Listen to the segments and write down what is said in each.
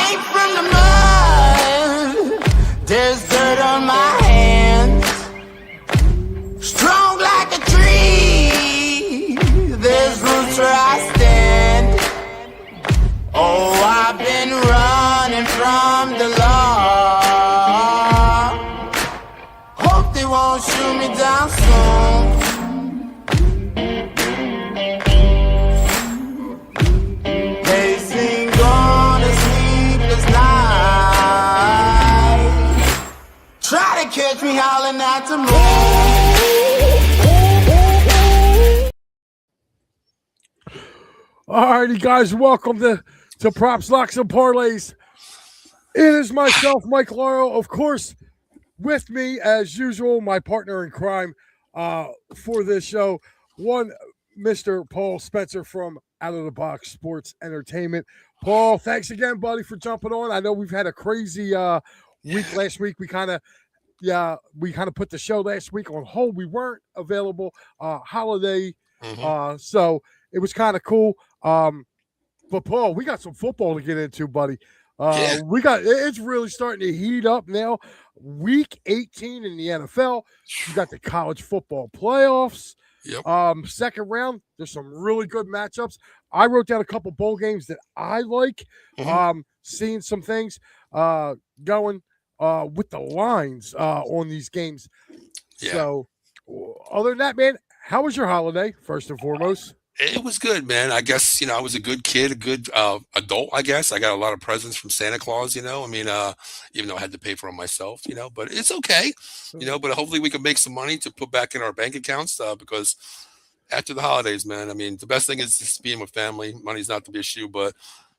came from the mud. There's dirt on my hands. Strong like a tree. There's roots where I stand. Oh, I've been running from the law. Hope they won't shoot me down soon. Pacing on a sleepless night. Try to catch me howling at the moon. Alrighty, guys, welcome to Props Locks and Parlays. It is myself, Mike Lauro, of course, with me as usual, my partner in crime for this show, one Mr. Paul Spencer from Out of the Box Sports Entertainment. Paul, thanks again, buddy, for jumping on. I know we've had a crazy week last week. We kind of put the show last week on hold. We weren't available holiday, so it was kind of cool. But Paul, we got some football to get into, buddy. It's really starting to heat up now. Week 18 in the NFL. You got the college football playoffs. Yep. Second round, there's some really good matchups. I wrote down a couple bowl games that I like. Seeing some things going with the lines on these games. Yeah. So, other than that, man, how was your holiday, first and foremost? It was good, man. I guess, I was a good kid, a good adult, I guess. I got a lot of presents from Santa Claus, even though I had to pay for them myself, but it's okay, but hopefully we can make some money to put back in our bank accounts because after the holidays, man, the best thing is just being with family. Money's not the issue, but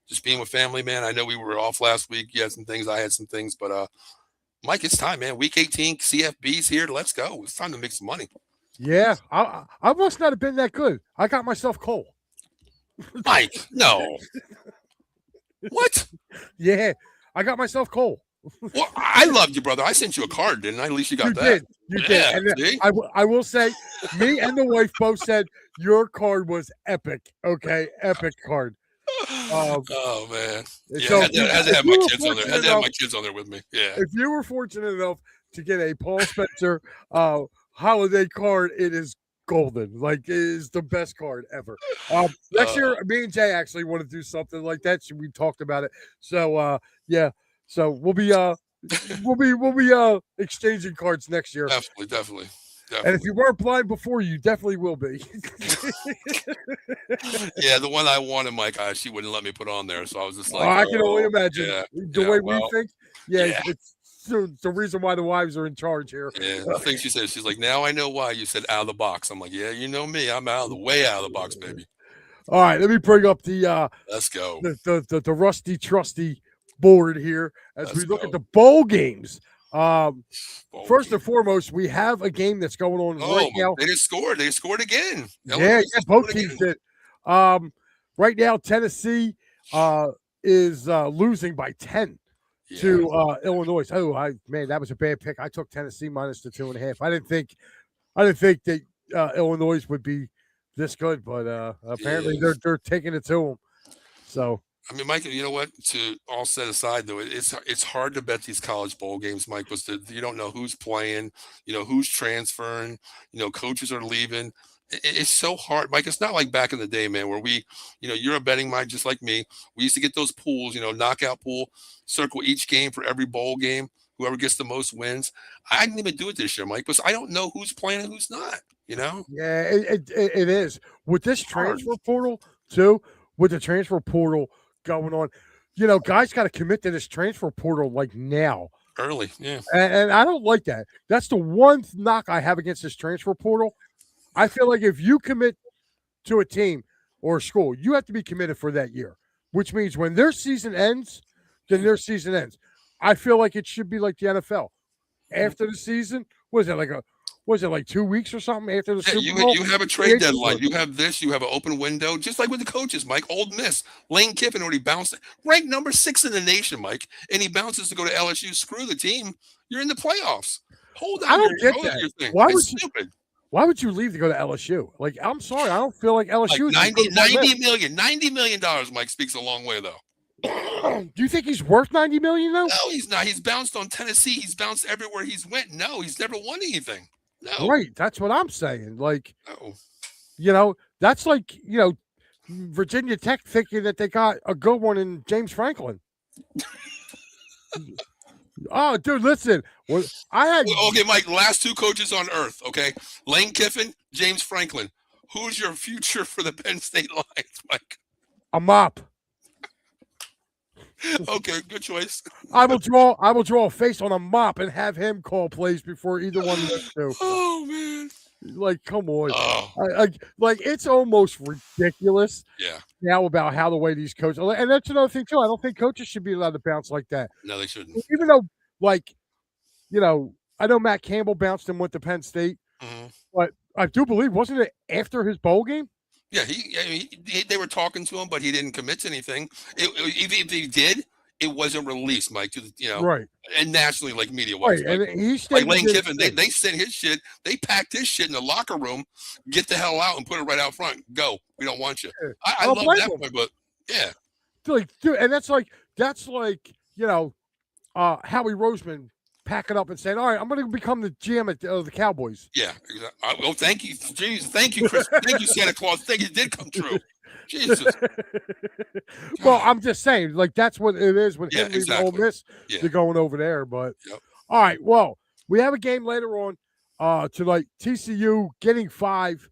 just being with family, man. I know we were off last week. You had some things, I had some things, but Mike, it's time, man. Week 18, CFB's here. Let's go. It's time to make some money. Yeah, I must not have been that good. I got myself coal. Mike, no. What? Yeah, I got myself coal. Well, I loved you, brother. I sent you a card, didn't I? At least you got that. You did. And I will say, me and the wife both said your card was epic. Okay, epic card. Oh man, yeah, So I had to have my kids on there. I had to have my kids on there with me. Yeah. If you were fortunate enough to get a Paul Spencer holiday card, it is golden. Like, it is the best card ever. Next year, me and Jay actually want to do something like that. So we talked about it. So yeah. So we'll be exchanging cards next year. Definitely. And if you weren't blind before, you definitely will be. Yeah, the one I wanted, Mike, she wouldn't let me put on there. So I was just like, I can only imagine the way we think. Yeah. It's the reason why the wives are in charge here. Yeah, I think she said, she's like, now I know why you said out of the box. I'm like, yeah, you know me. I'm way out of the box, baby. All right, let me bring up the let's go. The rusty trusty board here as we look at the bowl games. First and foremost, we have a game that's going on right now. They just scored. They scored again. Both teams did. Right now, Tennessee is losing by 10 to Illinois. Oh, that was a bad pick. I took Tennessee minus the 2.5. I didn't think that Illinois would be this good, but apparently they're taking it to them. So. Mike, you know what? To all set aside, though, it's hard to bet these college bowl games, Mike, because you don't know who's playing, who's transferring, coaches are leaving. It's so hard, Mike. It's not like back in the day, man, where you're a betting mind just like me. We used to get those pools, knockout pool, circle each game for every bowl game. Whoever gets the most wins. I didn't even do it this year, Mike, because I don't know who's playing and who's not, Yeah, it is. With this transfer portal, too, going on, guys got to commit to this transfer portal like now, early, yeah. And I don't like that. That's the one knock I have against this transfer portal. I feel like if you commit to a team or a school, you have to be committed for that year, which means when their season ends, then their season ends. I feel like it should be like the NFL. After the season, was it like 2 weeks or something after the Super Bowl? You have a trade deadline. You have this. You have an open window, just like with the coaches, Mike. Old Miss, Lane Kiffin already bounced, ranked number 6 in the nation, Mike, and he bounces to go to LSU. Screw the team. You're in the playoffs. Hold on. I don't get that. Stupid. Why would you leave to go to LSU? Like, I'm sorry, I don't feel like LSU. Like $90 million, Mike, speaks a long way, though. Do you think he's worth $90 million though? No, he's not. He's bounced on Tennessee. He's bounced everywhere he's went. No, he's never won anything. No. Right. That's what I'm saying. Like, no. That's like, Virginia Tech thinking that they got a good one in James Franklin. Oh, dude, listen. Okay, Mike, last two coaches on earth, okay? Lane Kiffin, James Franklin. Who's your future for the Penn State Lions, Mike? A mop. Okay, good choice. I will draw a face on a mop and have him call plays before either one of these two. Oh man. Like, come on. Oh. Like it's almost ridiculous. Yeah. Now about how the way these coaches, and that's another thing too. I don't think coaches should be allowed to bounce like that. No, they shouldn't. Even though, like, I know Matt Campbell bounced and went to Penn State, but I do believe, wasn't it after his bowl game? Yeah, they were talking to him, but he didn't commit to anything. If he did, it wasn't released, Mike. Right. And nationally, like media wise, right. And he like Lane Kiffin, they sent his shit. They packed his shit in the locker room. Get the hell out and put it right out front. Go. We don't want you. I love that point, but yeah, dude, and that's like Howie Roseman packing up and saying, "All right, I'm going to become the GM of the Cowboys." Yeah, exactly. Oh, thank you, jeez, thank you, Chris, thank you, Santa Claus. Thank you, it did come true. Jesus. Well, I'm just saying, like that's what it is with him leaving Ole Miss to going over there. But all right, well, we have a game later on tonight. TCU getting 5.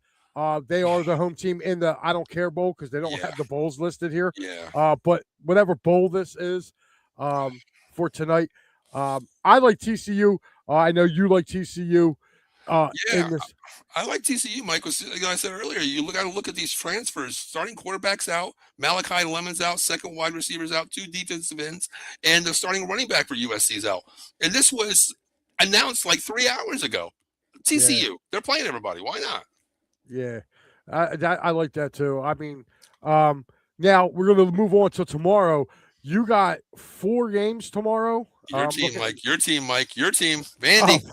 They are the home team in the I don't care bowl because they don't have the bowls listed here. Yeah. But whatever bowl this is for tonight, I like TCU. I know you like TCU. I like TCU, Mike. Like I said earlier, you got to look at these transfers. Starting quarterbacks out, Malachi Lemon's out, second wide receivers out, 2 defensive ends, and the starting running back for USC's out. And this was announced like 3 hours ago. TCU, they're playing everybody. Why not? Yeah, I like that too. I mean, now we're going to move on to tomorrow. You got 4 games tomorrow. Your team, Mike. Your team, Mike. Your team, Vandy.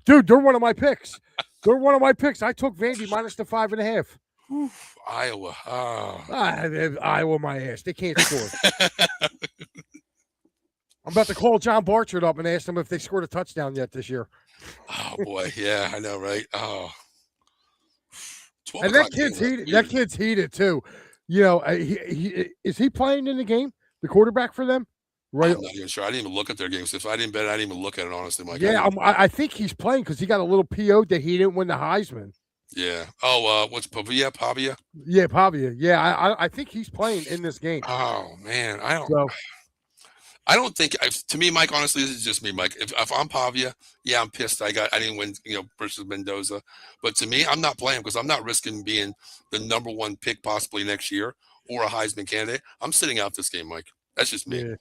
Dude, they're one of my picks. I took Vandy minus the 5.5. Iowa. Iowa, my ass. They can't score. I'm about to call John Barchard up and ask them if they scored a touchdown yet this year. Oh boy, yeah, I know, right? Oh, and that kid's heated. That kid's heated too. Is he playing in the game? The quarterback for them? Right. I'm not even sure. I didn't even look at their games. If I didn't bet, I didn't even look at it, honestly, Mike. Yeah, I think he's playing because he got a little PO that he didn't win the Heisman. Yeah. Oh, what's Pavia? Yeah, Pavia. Yeah, I think he's playing in this game. Oh man, I don't think. To me, Mike, honestly, this is just me, Mike. If I'm Pavia, yeah, I'm pissed. I didn't win, versus Mendoza. But to me, I'm not playing because I'm not risking being the #1 pick possibly next year or a Heisman candidate. I'm sitting out this game, Mike. That's just me. Yeah.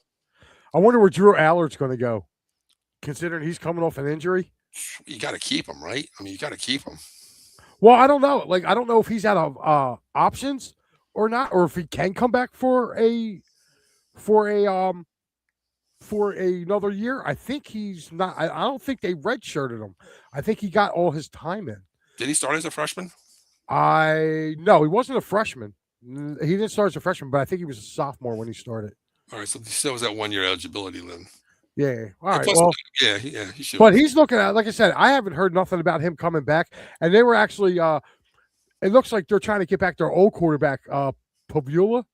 I wonder where Drew Allard's going to go, considering he's coming off an injury. You got to keep him, right? I mean, you got to keep him. Well, I don't know. Like, I don't know if he's out of options or not, or if he can come back for another year. I think he's not. I don't think they redshirted him. I think he got all his time in. Did he start as a freshman? No, he wasn't a freshman. He didn't start as a freshman, but I think he was a sophomore when he started. All right, so he still was that 1-year eligibility then. Yeah. All right. Plus, well, he should. But he's looking at, like I said, I haven't heard nothing about him coming back. And they were actually, it looks like they're trying to get back their old quarterback, Pabula.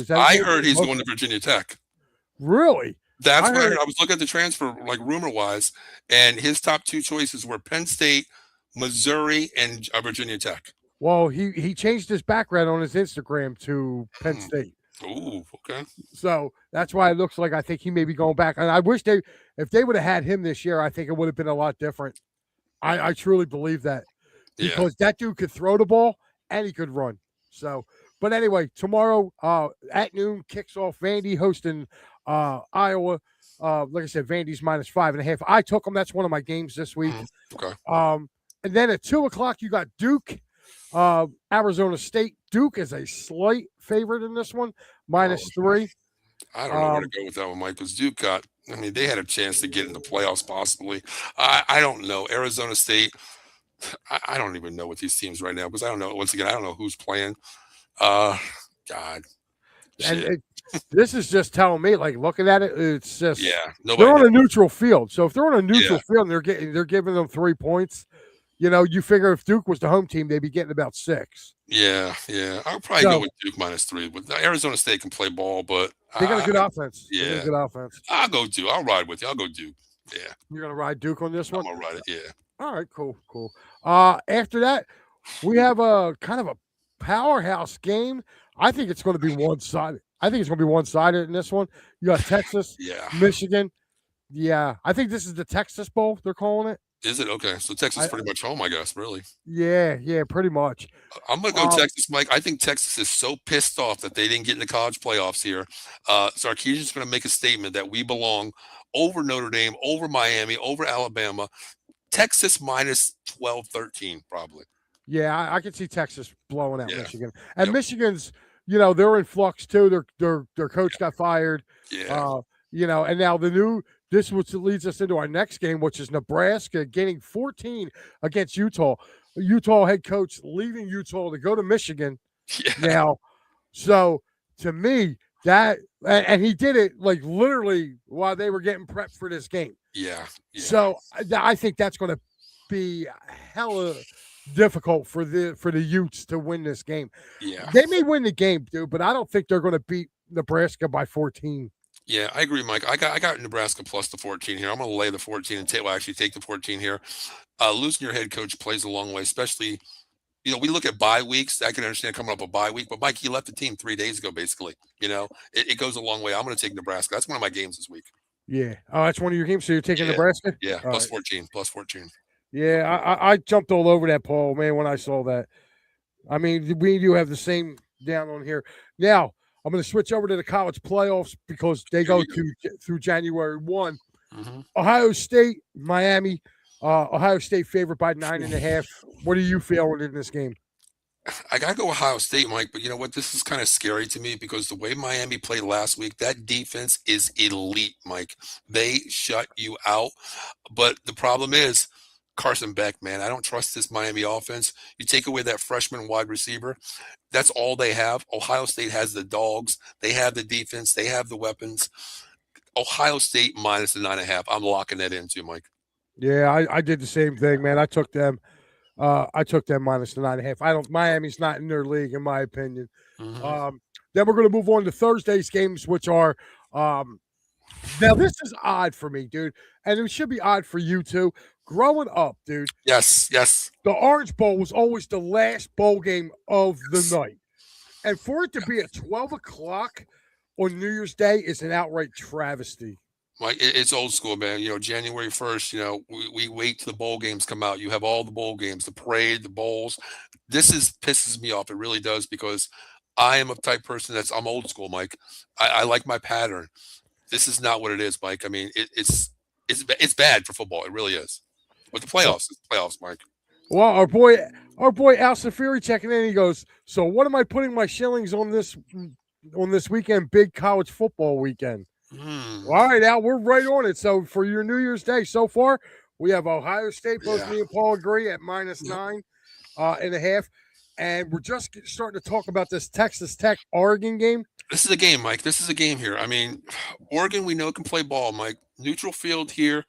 I heard he's going to Virginia Tech. Really? That's what I heard. I was looking at the transfer, like rumor wise, and his top 2 choices were Penn State, Missouri, and Virginia Tech. Well, he changed his background on his Instagram to Penn State. Oh, okay. So that's why it looks like I think he may be going back. And I wish if they would have had him this year, I think it would have been a lot different. I truly believe that because that dude could throw the ball and he could run. So, but anyway, tomorrow at noon kicks off Vandy hosting Iowa. Like I said, Vandy's minus 5.5. I took them. That's one of my games this week. Okay. And then at 2:00, you got Duke. Arizona State. Duke is a slight favorite in this one, -3. I don't know where to go with that one, Mike, because Duke they had a chance to get in the playoffs possibly. I don't know. Arizona State, I don't even know what these teams right now because I don't know. Once again, I don't know who's playing. God. And This is just telling me, like, looking at it, it's just nobody they're on knows. a neutral field. So if they're on a neutral Yeah. field and they're giving them 3 points, you figure if Duke was the home team, they'd be getting about 6. Yeah. I'll probably go So with Duke -3. But Arizona State can play ball, but they got a good offense. They got a yeah, good offense. I'll go Duke. I'll ride with you. I'll go Duke. Yeah, You're gonna ride Duke on this one? I'm gonna ride it. Yeah. All right, cool. After that, we have a kind of a powerhouse game. I think it's going to be one-sided. I think it's going to be one-sided in this one. You got Texas, Yeah. Michigan. Yeah, I think this is the Texas Bowl. They're calling it. Is it okay? So Texas is pretty much home, I guess. Really. Yeah, pretty much. I'm gonna go Texas, Mike. I think Texas is so pissed off that they didn't get in the college playoffs here. Sarkisian's going to make a statement that we belong over Notre Dame, over Miami, over Alabama. Texas -12, 13, probably. Yeah, I can see Texas blowing out Michigan, and Yep. Michigan's. They're in flux too. Their coach got fired. Yeah. And now this which leads us into our next game, which is Nebraska getting 14 against Utah. Utah head coach leaving Utah to go to Michigan Yeah. now. So to me, that and he did it like literally while they were getting prepped for this game. Yeah. So I think that's going to be hella difficult for the Utes to win this game. Yeah. They may win the game, dude, but I don't think they're going to beat Nebraska by 14. Yeah, I agree, Mike. I got Nebraska plus the 14 here. I'm going to lay the 14 and actually take the 14 here. Losing your head coach plays a long way, especially, we look at bye weeks. I can understand coming up a bye week, but Mike, he left the team 3 days ago, basically. It goes a long way. I'm going to take Nebraska. That's one of my games this week. Yeah. Oh, that's one of your games. So you're taking Nebraska? Yeah, plus 14. Yeah, I jumped all over that, Paul, man, when I saw that. I mean, we do have the same down on here. Now, I'm going to switch over to the college playoffs because they go through January 1. Mm-hmm. Ohio State, Miami. Ohio State favored by 9.5. What are you feeling in this game? I got to go Ohio State, Mike, but you know what? This is kind of scary to me because the way Miami played last week, that defense is elite, Mike. They shut you out. But the problem is Carson Beck, man. I don't trust this Miami offense. You take away that freshman wide receiver, that's all they have. Ohio State has the dogs. They have the defense. They have the weapons. Ohio State minus the 9.5. I'm locking that in too, Mike. Yeah, I did the same thing, man. I took them minus the 9.5. Miami's not in their league, in my opinion. Mm-hmm. Then we're going to move on to Thursday's games, which are now this is odd for me, dude, and it should be odd for you too. Growing up, dude. Yes. The Orange Bowl was always the last bowl game of the night, and for it to be at 12 o'clock on New Year's Day is an outright travesty. Like it's old school, man. January 1st, we wait till the bowl games come out. You have all the bowl games, the parade, the bowls. This pisses me off. It really does because I am a type person I'm old school, Mike. I like my pattern. This is not what it is, Mike. I mean, it's bad for football. It really is. With the playoffs, Mike. Well, our boy Al Safiri checking in. He goes, so what am I putting my shillings on this weekend? Big college football weekend. All right, Al, we're right on it. So for your New Year's Day, so far we have Ohio State. Both me and Paul agree at minus 9.5, and we're just starting to talk about this Texas Tech Oregon game. This is a game, Mike. This is a game here. I mean, Oregon we know can play ball, Mike. Neutral field here.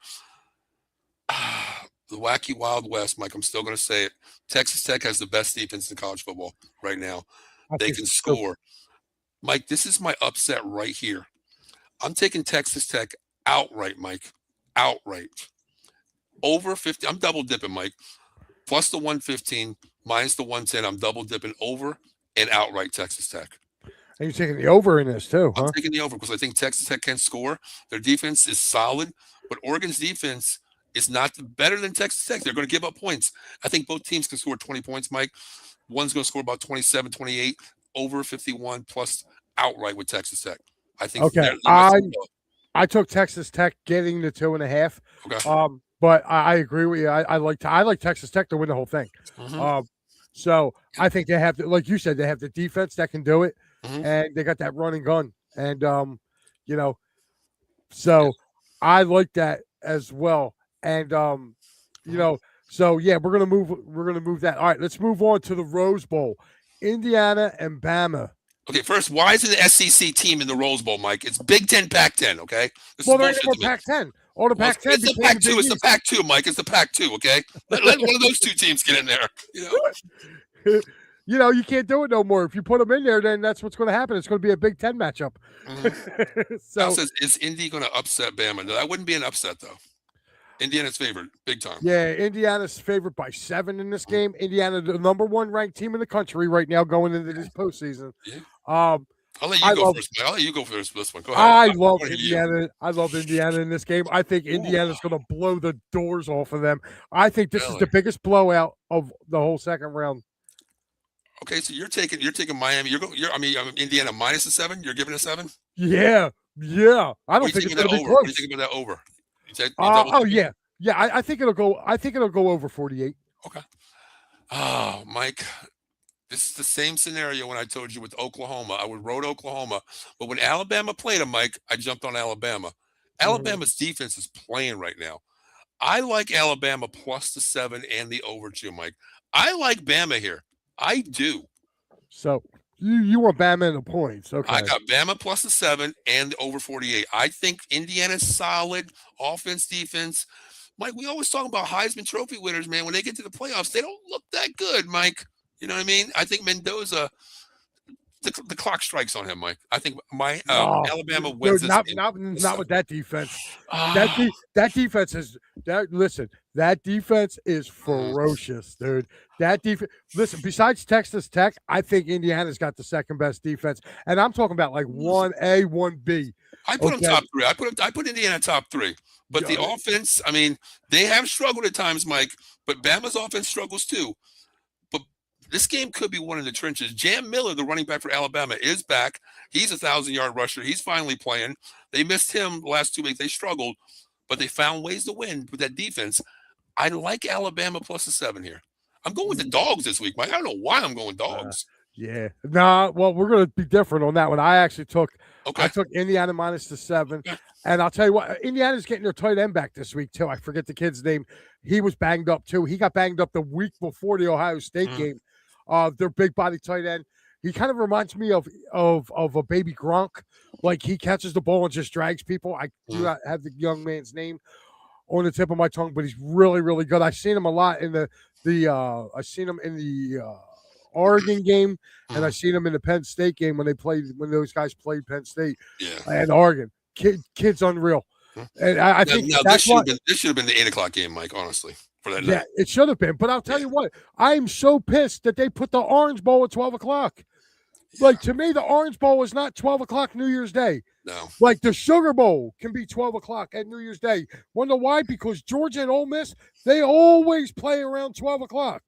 The wacky Wild West, Mike. I'm still going to say it. Texas Tech has the best defense in college football right now. They can score. Mike, this is my upset right here. I'm taking Texas Tech outright, Mike. Outright. Over 50. I'm double dipping, Mike. Plus the 115, minus the 110. I'm double dipping over and outright Texas Tech. And you're taking the over in this too, huh? I'm taking the over because I think Texas Tech can score. Their defense is solid, but Oregon's defense is not better than Texas Tech. They're going to give up points. I think both teams can score 20 points, Mike. One's going to score about 27, 28, over 51 plus outright with Texas Tech. I think. Okay. I took Texas Tech getting the 2.5. Okay. But I agree with you. I like Texas Tech to win the whole thing. Mm-hmm. So I think they have to, like you said, they have the defense that can do it, mm-hmm. and they got that running gun, and so I like that as well, and so yeah, we're gonna move that. All right, let's move on to the Rose Bowl, Indiana and Bama. Okay, first, why isn't the SEC team in the Rose Bowl, Mike? It's Big Ten, Pac-10, okay? This Well, is they're bullshit more to me. Pac-10. All the Well, Pac-10 it's the became the Pac-2. Big It's the East. Pac-2, Mike. It's the Pac-2, okay? Let one of those two teams get in there, You know, you can't do it no more. If you put them in there, then that's what's going to happen. It's going to be a Big Ten matchup. Now So, says, is Indy going to upset Bama? No, that wouldn't be an upset, though. Indiana's favored, big time. yeah, Indiana's favored by 7 in this game. Indiana, the number 1 ranked team in the country right now going into this postseason. Yeah. Um, I'll let you go first, Mike. I'll let you go first this one. Go ahead. I love wanna hear you. Indiana. I love Indiana in this game. I think Indiana's going to blow the doors off of them. I think this is Really? the biggest blowout of the whole second round. Okay, so you're taking Miami. Indiana minus a 7. You're giving a 7. Yeah. I don't think it's going to be over? close. What do you think about that over? Yeah. I think it'll go. I think it'll go over 48. Okay. Oh, Mike, this is the same scenario when I told you with Oklahoma. I would rode Oklahoma, but when Alabama played them, Mike, I jumped on Alabama. Alabama's defense is playing right now. I like Alabama plus the 7 and the over 2, Mike. I like Bama here. I do. So you want Bama in the points? Okay. I got Bama plus the 7 and the over 48. I think Indiana's solid offense, defense. Mike, we always talk about Heisman Trophy winners, man. When they get to the playoffs, they don't look that good, Mike. You know what I mean? I think Mendoza, the clock strikes on him, Mike. I think Alabama wins this game. Not with that defense. Ah. That defense is that. Listen, that defense is ferocious, dude. That defense. Listen, besides Texas Tech, I think Indiana's got the second best defense, and I'm talking about like 1A, 1B. I put them top 3. I put Indiana top 3. But the offense, I mean, they have struggled at times, Mike. But Bama's offense struggles too. But this game could be one in the trenches. Jam Miller, the running back for Alabama, is back. He's a 1,000-yard rusher. He's finally playing. They missed him the last 2 weeks. They struggled, but they found ways to win with that defense. I like Alabama plus the 7 here. I'm going with the dogs this week, Mike. I don't know why I'm going dogs. Yeah. Nah, well, we're going to be different on that one. I actually took Okay. I took Indiana minus the 7. And I'll tell you what, Indiana's getting their tight end back this week, too. I forget the kid's name. He was banged up, too. He got banged up the week before the Ohio State game. Their big body tight end. He kind of reminds me of a baby Gronk. Like, he catches the ball and just drags people. I do not have the young man's name on the tip of my tongue, but he's really, really good. I've seen him a lot in I've seen him in the Oregon game, and I've seen him in the Penn State game when those guys played Penn State and Oregon. Kid's unreal. And I think this should have been the 8 o'clock game, Mike, honestly, for that night. Yeah, it should have been. But I'll tell you what, I'm so pissed that they put the Orange Bowl at 12 o'clock. Like, to me, the Orange Bowl is not 12 o'clock New Year's Day. No. Like, the Sugar Bowl can be 12 o'clock at New Year's Day. Wonder why? Because Georgia and Ole Miss, they always play around 12 o'clock.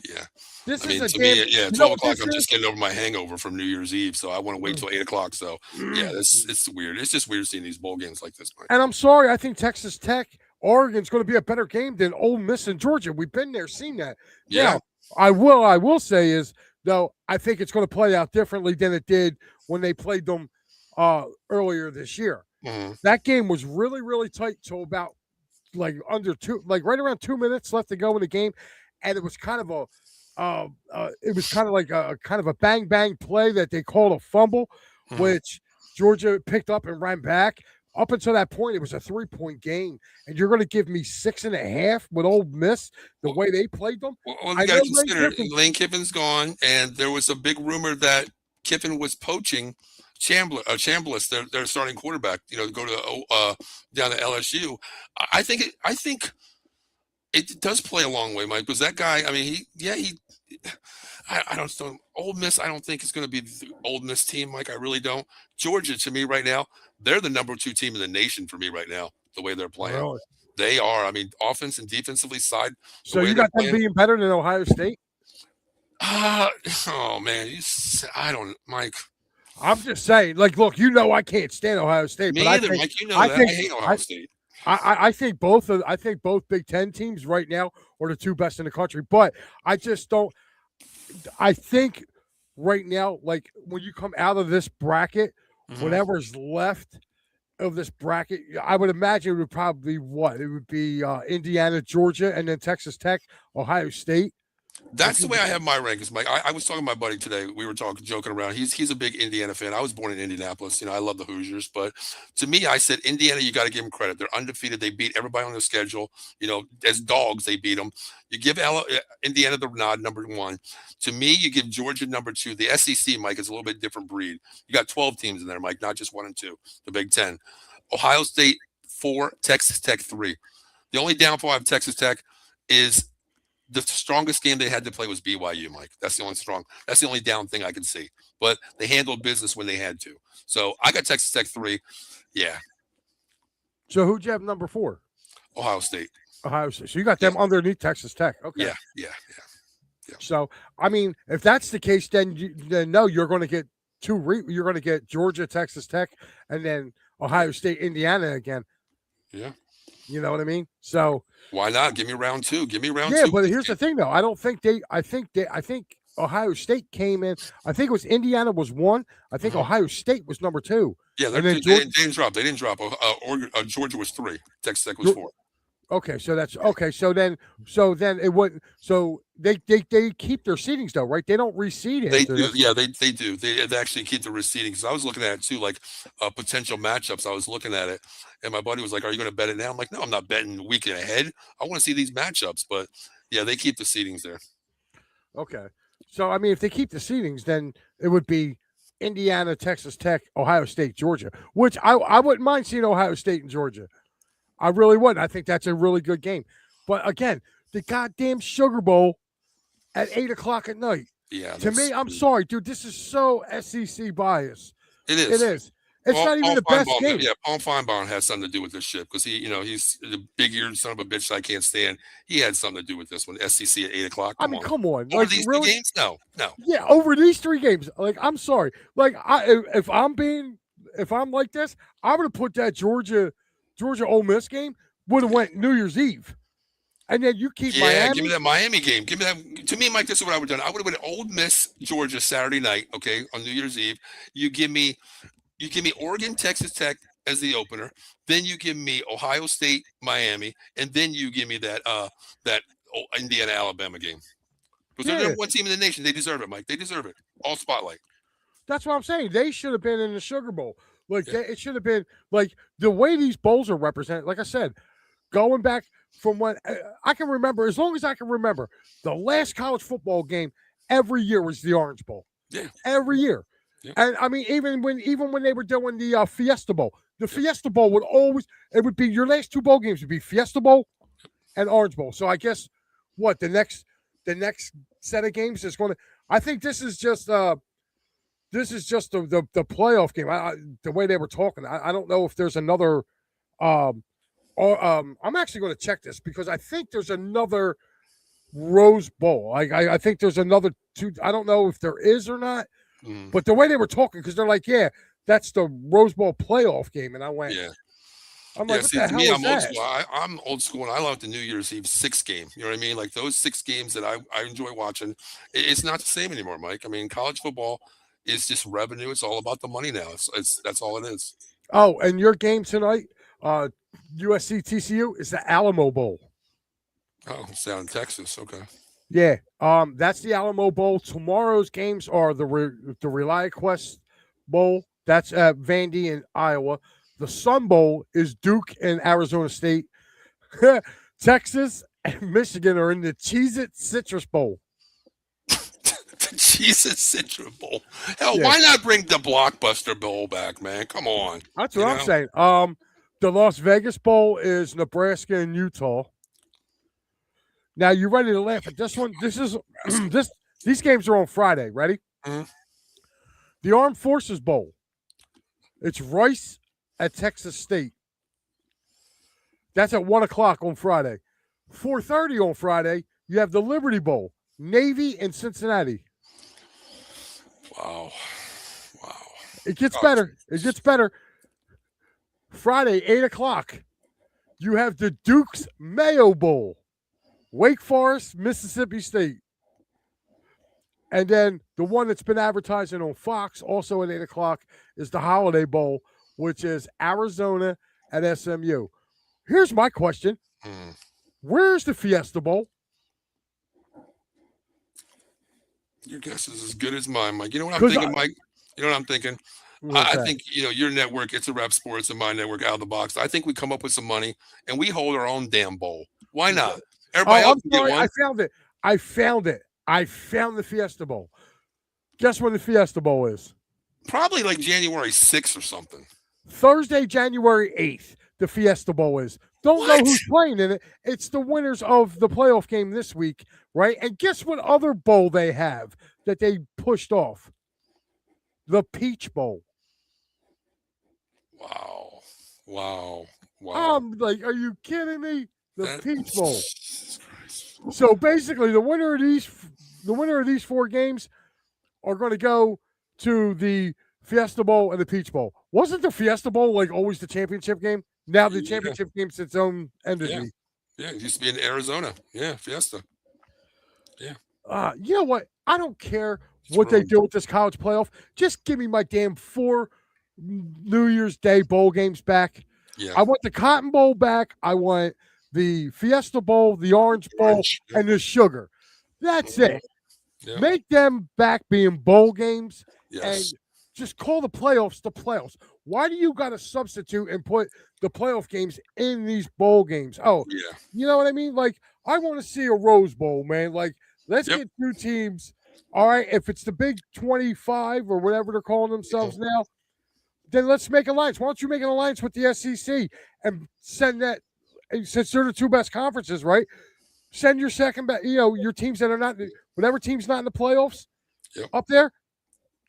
Yeah. This I mean, is to damn, me, 12 o'clock, I'm just getting over my hangover from New Year's Eve, so I want to wait till 8 o'clock. So, yeah, it's weird. It's just weird seeing these bowl games like this, Mike. And I'm sorry, I think Texas Tech, Oregon's going to be a better game than Ole Miss and Georgia. We've been there, seen that. Yeah. Now, I will say is, though, I think it's going to play out differently than it did when they played them earlier this year. That game was really, really tight till about right around 2 minutes left to go in the game, and it was kind of a bang bang play that they called a fumble, which Georgia picked up and ran back. Up until that point, it was a 3-point game, and you're going to give me 6.5 with Ole Miss the way they played them. Well, you got to consider Lane Kiffin's gone, and there was a big rumor that Kiffin was poaching Chambliss, their starting quarterback. To go to down to LSU. I think it does play a long way, Mike. Because that guy, I mean, I don't know. Ole Miss, I don't think is going to be the Ole Miss team, Mike. I really don't. Georgia, to me, right now, they're the number 2 team in the nation for me right now. The way they're playing, really? They are. I mean, offense and defensively side. So you got them being better than Ohio State? Oh man, I don't, Mike. I'm just saying. Like, look, I can't stand Ohio State. Me but either, Mike. I hate Ohio State. I think both Big Ten teams right now are the 2 best in the country. But I just don't. I think right now, like when you come out of this bracket, whatever's left of this bracket, I would imagine it would probably be Indiana, Georgia, and then Texas Tech, Ohio State. That's the way I have my rankings, Mike. I was talking to my buddy today. We were joking around. He's a big Indiana fan. I was born in Indianapolis. I love the Hoosiers, but to me, I said Indiana. You got to give them credit. They're undefeated. They beat everybody on their schedule. As dogs, they beat them. You give Indiana the nod, number one. To me, you give Georgia number two. The SEC, Mike, is a little bit different breed. You got 12 teams in there, Mike, not just 1 and 2. The Big Ten. Ohio State 4, Texas Tech 3. The only downfall of Texas Tech is the strongest game they had to play was BYU, Mike. That's the only down thing I can see. But they handled business when they had to. So I got Texas Tech 3. Yeah. So who'd you have number 4? Ohio State. Ohio State. So you got them underneath Texas Tech. Okay. Yeah. So I mean, if that's the case, then no, you're going to get you're going to get Georgia, Texas Tech, and then Ohio State, Indiana again. Yeah. You know what I mean? So why not? Give me round 2. Yeah, but here's the thing, though. I don't think I think Ohio State came in. I think it was Indiana was 1. I think Ohio State was number 2. Yeah, they didn't drop. They didn't drop. Georgia was 3. Texas Tech was 4. Okay, so that's okay. So then it wouldn't. So they keep their seedings though, right? They don't reseed it. They do. Yeah, they do. They actually keep the reseeding. Because I was looking at it too, like potential matchups. I was looking at it, and my buddy was like, "Are you going to bet it now?" I'm like, "No, I'm not betting week ahead. I want to see these matchups." But yeah, they keep the seedings there. Okay, so I mean, if they keep the seedings, then it would be Indiana, Texas Tech, Ohio State, Georgia. Which I wouldn't mind seeing Ohio State and Georgia. I really wouldn't. I think that's a really good game. But again, the goddamn Sugar Bowl at 8:00 at night. Yeah. To me, I'm sorry, dude. This is so SEC bias. It is. It is. It's not even the best game. Yeah, Paul Feinbaum has something to do with this shit because he's the big-eared son of a bitch that I can't stand. He had something to do with this one. SEC at 8:00. I mean, come on. Over these really? 3 games? No. Yeah, over these 3 games. Like, I'm sorry. Like, if I'm like this, I would have put that Georgia Ole Miss game would have went New Year's Eve. And then you keep Miami. Yeah, give me that Miami game. Give me that. To me, Mike, this is what I would have done. I would have went Ole Miss, Georgia, Saturday night, okay, on New Year's Eve. You give me Oregon, Texas Tech as the opener. Then you give me Ohio State, Miami, and then you give me that Indiana, Alabama game. Because they're the number 1 team in the nation. They deserve it, Mike. They deserve it. All spotlight. That's what I'm saying. They should have been in the Sugar Bowl. Like, it should have been, like, the way these bowls are represented, like I said, going back from when I can remember, as long as I can remember, the last college football game every year was the Orange Bowl. Yeah. Every year. Yeah. And, I mean, even when they were doing the Fiesta Bowl, the Fiesta Bowl would be your last 2 bowl games would be Fiesta Bowl and Orange Bowl. So I guess, the next set of games is going to – I think this is just the playoff game. The way they were talking, I don't know if there's another. I'm actually going to check this because I think there's another Rose Bowl. I think there's another 2. I don't know if there is or not. But the way they were talking, because they're like, yeah, that's the Rose Bowl playoff game, and I went, yeah. I'm like, what the hell is that? Old school. I'm old school, and I love the New Year's Eve 6 game. You know what I mean? Like those 6 games that I enjoy watching. It's not the same anymore, Mike. I mean, college football. It's just revenue. It's all about the money now. That's all it is. Oh, and your game tonight, USC TCU, is the Alamo Bowl. Oh, it's down in Texas. Okay. Yeah. That's the Alamo Bowl. Tomorrow's games are the ReliaQuest Bowl. That's at Vandy in Iowa. The Sun Bowl is Duke and Arizona State. Texas and Michigan are in the Cheez-It Citrus Bowl. Jesus, Citrus Bowl. Hell, why not bring the Blockbuster Bowl back, man? Come on. That's what I'm saying. The Las Vegas Bowl is Nebraska and Utah. Now, you ready to laugh at this one? These games are on Friday. Ready? Mm-hmm. The Armed Forces Bowl. It's Rice at Texas State. That's at 1:00 on Friday. 4:30 on Friday, you have the Liberty Bowl. Navy and Cincinnati. Wow. It gets better. Friday, 8:00. You have the Duke's Mayo Bowl. Wake Forest, Mississippi State. And then the one that's been advertising on Fox, also at 8:00, is the Holiday Bowl, which is Arizona at SMU. Here's my question. Where's the Fiesta Bowl? Your guess is as good as mine, Mike. You know what I'm 'Cause thinking, Mike? You know what I'm thinking? what's I that? think, your network, it's a Rep Sports, and my network out of the box. I think we come up with some money and we hold our own damn bowl. Why not? Everybody Oh, else I'm can get sorry. I one. found it. I found the Fiesta Bowl. Guess when the Fiesta Bowl is? Probably like January 6th or something. Thursday, January 8th. The Fiesta Bowl is. Don't know What? who's playing in it. It's the winners of the playoff game this week, right? And guess what other bowl they have that they pushed off? The Peach Bowl. Wow. Wow. Wow. I'm like, are you kidding me? The That- Peach Bowl. Jesus Christ. So basically, the winner of these 4 games are going to go to the Fiesta Bowl and the Peach Bowl. Wasn't the Fiesta Bowl like always the championship game? Now the Yeah. championship game's its own entity. Yeah. Yeah, it used to be in Arizona. Yeah, Fiesta. You know what? I don't care It's what they ruined. do with this college playoff. Just give me my damn 4 New Year's Day bowl games back. Yeah. I want the Cotton Bowl back. I want the Fiesta Bowl, the Orange Bowl, Orange, yeah. and the Sugar. That's it. Yeah. Make them back being bowl games and Yes. just call the playoffs the playoffs. Why do you got to substitute and put the playoff games in these bowl games? Oh, Yeah. you know what I mean? Like, I want to see a Rose Bowl, man. Like, let's Yep. get 2 teams. All right, if it's the Big 25 or whatever they're calling themselves now, then let's make alliance. Why don't you make an alliance with the SEC and send that? And since they're the 2 best conferences, right? Send your second best. Your teams that are not, whatever team's not in the playoffs, Yep. up there,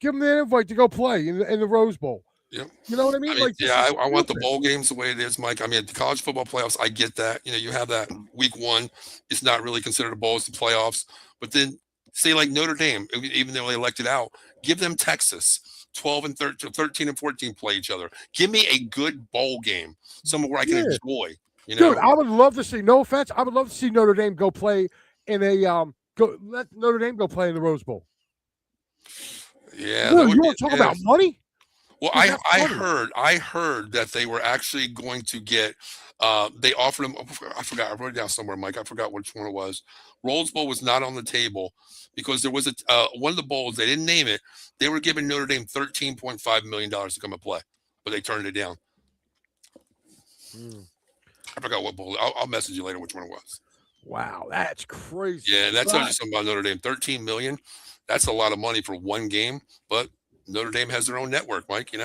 give them the invite to go play in the Rose Bowl. Yep. You know what I mean? I mean, Like, I want the bowl games the way it is, Mike. I mean, the college football playoffs, I get that. You have that week 1. It's not really considered a bowl, it's the playoffs. But then, say like Notre Dame, even though they elected out, give them Texas. 12 and 13 and 14 play each other. Give me a good bowl game, somewhere where I can enjoy. Dude, I would love to see. No offense, I would love to see Notre Dame go play in a let Notre Dame go play in the Rose Bowl. Yeah, Well, you want to talk about money? Well, I heard that they were actually going to get. They offered them. I forgot. I wrote it down somewhere, Mike. I forgot which one it was. Rose Bowl was not on the table because there was one of the bowls. They didn't name it. They were giving Notre Dame $13.5 million to come and play, but they turned it down. I forgot what bowl. I'll message you later which one it was. Wow, that's crazy. Yeah, and that tells you something about Notre Dame. $13 million. That's a lot of money for one game, but Notre Dame has their own network, Mike.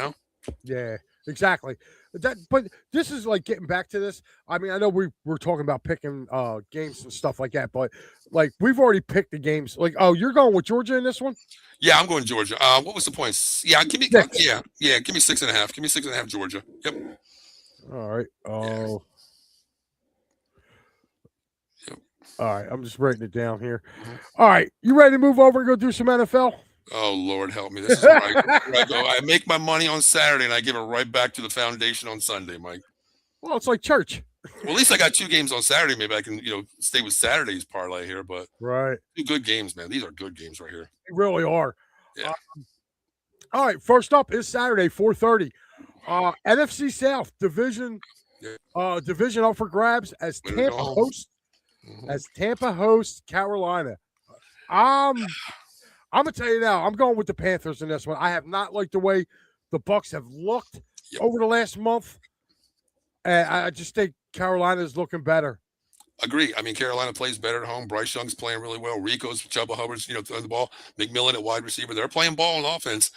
Yeah, exactly. But this is like getting back to this. I mean, I know we're talking about picking games and stuff like that, but like we've already picked the games. Like, oh, you're going with Georgia in this one? Yeah, I'm going Georgia. What was the points? Yeah, give me 6. Give me 6.5. Give me 6.5 Georgia. Yep. All right. Oh. Yep. All right. I'm just writing it down here. All right. You ready to move over and go do some NFL? Oh, Lord help me. This is where I go. I make my money on Saturday and I give it right back to the foundation on Sunday, Mike. Well, it's like church. Well, at least I got 2 games on Saturday. Maybe I can, stay with Saturday's parlay here, but Right. 2 good games, man. These are good games right here. They really are. Yeah. All right. First up is Saturday, 4:30. NFC South division up for grabs as Tampa hosts Carolina. I'm gonna tell you now, I'm going with the Panthers in this one. I have not liked the way the Bucs have looked over the last month, and I just think Carolina is looking better. Agree. I mean, Carolina plays better at home. Bryce Young's playing really well. Rico's, Chuba Hubbard's, throwing the ball. McMillan at wide receiver. They're playing ball on offense.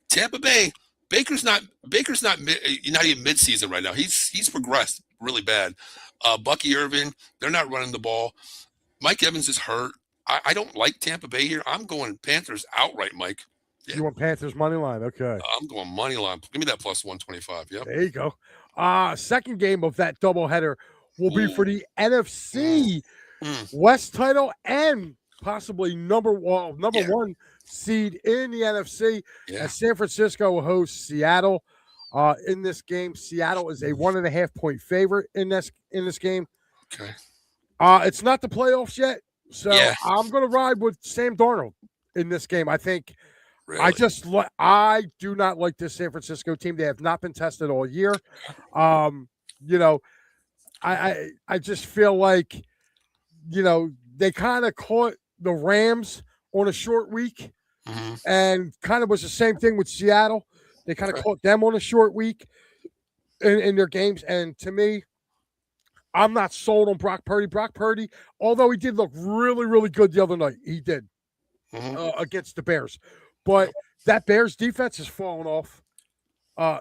Tampa Bay, Baker's not even midseason right now. He's progressed really bad. Bucky Irvin, they're not running the ball. Mike Evans is hurt. I don't like Tampa Bay here. I'm going Panthers outright, Mike. Yeah. You want Panthers money line? Okay. I'm going money line. Give me that plus 125. Yep. There you go. Second game of that doubleheader will be for the NFC West title and possibly number 1 seed in the NFC. As San Francisco hosts Seattle. In this game, Seattle is a 1.5 point favorite in this game. Okay. It's not the playoffs yet, so I'm going to ride with Sam Darnold in this game. I think. Really? I do not like this San Francisco team. They have not been tested all year. I just feel like, they kind of caught the Rams on a short week, Mm-hmm. and kind of was the same thing with Seattle. They kind of caught them on a short week in their games. And to me, I'm not sold on Brock Purdy. Brock Purdy, although he did look really, really good the other night, he did against the Bears. But that Bears defense has fallen off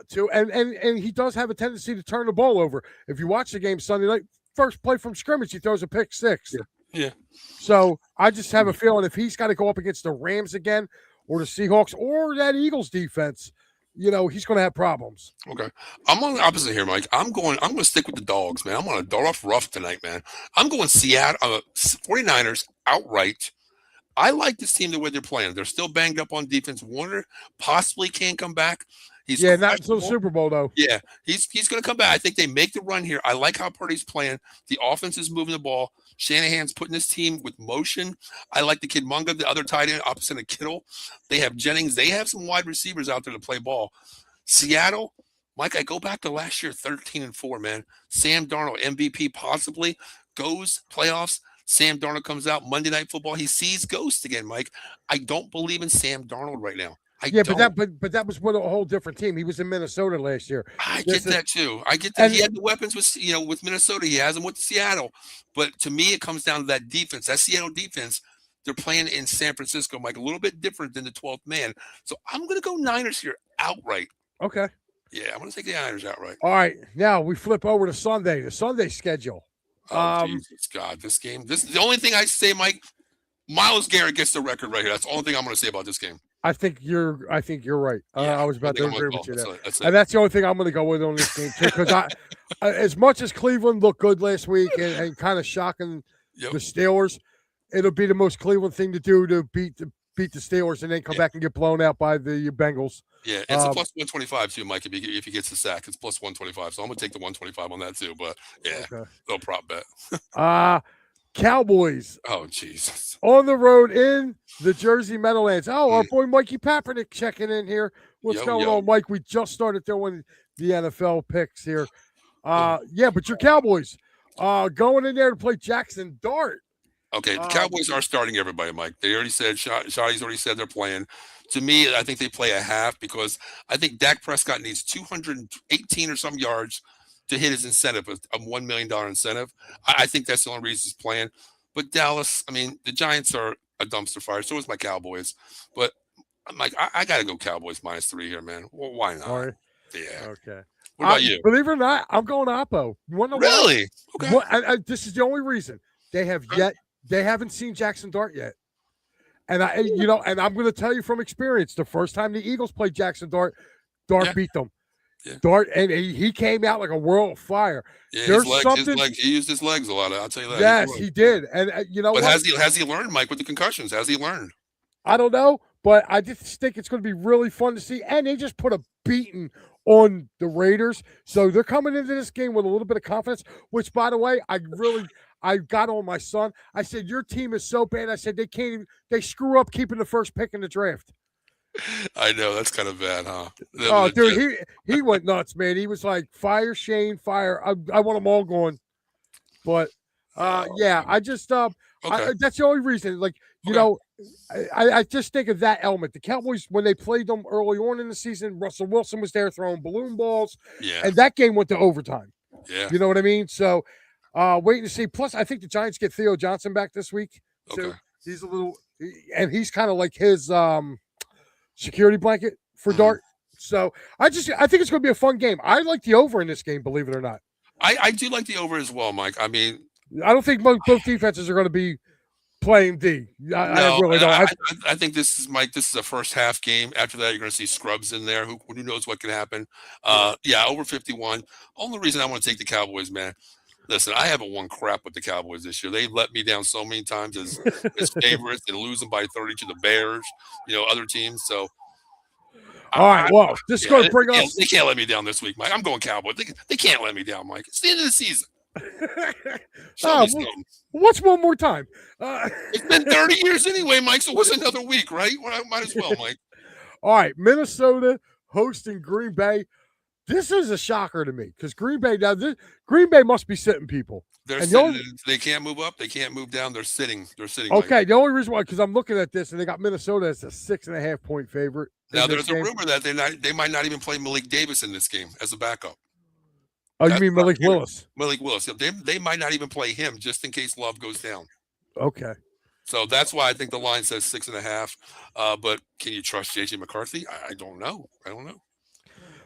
too. And he does have a tendency to turn the ball over. If you watch the game Sunday night, first play from scrimmage, he throws a pick six. Yeah. So I just have a feeling if he's got to go up against the Rams again or the Seahawks or that Eagles defense, he's going to have problems. Okay. I'm on the opposite here, Mike. I'm going to stick with the dogs, man. I'm on a dart rough tonight, man. I'm going Seattle 49ers outright. I like this team the way they're playing. They're still banged up on defense. Warner possibly can't come back. He's not until the Super Bowl, though. Yeah, he's going to come back. I think they make the run here. I like how Purdy's playing. The offense is moving the ball. Shanahan's putting this team with motion. I like the kid Munga, the other tight end, opposite of Kittle. They have Jennings. They have some wide receivers out there to play ball. Seattle, Mike, I go back to last year, 13-4, man. Sam Darnold, MVP possibly, goes playoffs. Sam Darnold comes out Monday Night Football. He sees ghosts again, Mike. I don't believe in Sam Darnold right now. But that was with a whole different team. He was in Minnesota last year. I get that too. I get that he had the weapons with Minnesota. He has them with Seattle. But to me, it comes down to that defense. That Seattle defense, they're playing in San Francisco, Mike, a little bit different than the 12th man. So I'm going to go Niners here outright. Okay. Yeah, I'm going to take the Niners outright. All right. Now we flip over to Sunday, the Sunday schedule. Oh, Jesus, God. This is the only thing I say, Mike. Myles Garrett gets the record right here. That's the only thing I'm going to say about this game. I think you're right. I was about to agree with you there. And that's the only thing I'm going to go with on this game too, because as much as Cleveland looked good last week and kind of shocking the Steelers, it'll be the most Cleveland thing to do to beat the Steelers and then come back and get blown out by the Bengals. Yeah, it's a plus 125 too, Mike. If he gets the sack, it's plus 125. So I'm going to take the 125 on that too. But no prop bet. Cowboys. Oh, Jesus. On the road in the Jersey Meadowlands. Oh, our boy Mikey Papernick checking in here. What's going on, Mike? We just started throwing the NFL picks here. But your Cowboys going in there to play Jackson Dart. Okay, the Cowboys are starting everybody, Mike. They already said, Shotty's already said they're playing. To me, I think they play a half because I think Dak Prescott needs 218 or some yards to hit his incentive, a $1 million incentive. I think that's the only reason he's playing. But Dallas, I mean, the Giants are a dumpster fire. So is my Cowboys. But I'm like, I got to go Cowboys -3 here, man. Well, why not? Right. Yeah. Okay. What about you? Believe it or not, I'm going Oppo. Really? Okay. This is the only reason. They haven't seen Jackson Dart yet. And and I'm going to tell you from experience, the first time the Eagles played Jackson Dart beat them. Yeah. Dart, and he came out like a world of fire. Yeah, There's his legs, he used his legs a lot. I'll tell you that. Yes, he did. And but has he learned, Mike, with the concussions? Has he learned? I don't know, but I just think it's going to be really fun to see. And they just put a beating on the Raiders, so they're coming into this game with a little bit of confidence. Which, by the way, I got on my son. I said, your team is so bad. I said they screw up keeping the first pick in the draft. I know, that's kind of bad, huh? Oh, dude, he went nuts, man. He was like, fire Shane, fire. I want them all going. But I just that's the only reason. Like, I just think of that element. The Cowboys, when they played them early on in the season, Russell Wilson was there throwing balloon balls. Yeah. And that game went to overtime. Yeah. You know what I mean? So waiting to see. Plus, I think the Giants get Theo Johnson back this week. So he's he's kind of like his security blanket for Dart. So I think it's going to be a fun game. I like the over in this game, believe it or not. I do like the over as well, Mike. I mean, I don't think both defenses are going to be playing D. I really don't. I think this is, Mike, this is a first half game. After that, you're going to see scrubs in there. Who knows what can happen? Over 51. Only reason I want to take the Cowboys, man. Listen, I haven't won crap with the Cowboys this year. They've let me down so many times as favorites and losing by 30 to the Bears, other teams. So, all right. Well, this is going to bring us. They can't let me down this week, Mike. I'm going Cowboys. They can't let me down, Mike. It's the end of the season. What's one more time? It's been 30 years anyway, Mike. So what's another week, right? Well, I might as well, Mike. All right. Minnesota hosting Green Bay. This is a shocker to me because Green Bay must be sitting people. They're sitting, they can't move up. They can't move down. They're sitting. Okay, Mike. The only reason why, because I'm looking at this and they got Minnesota as a 6.5 point favorite. Now there's a rumor that they might not even play Malik Davis in this game as a backup. Oh, you mean Malik Willis? Malik Willis. They might not even play him just in case Love goes down. Okay. So that's why I think the line says 6.5. But can you trust JJ McCarthy? I don't know.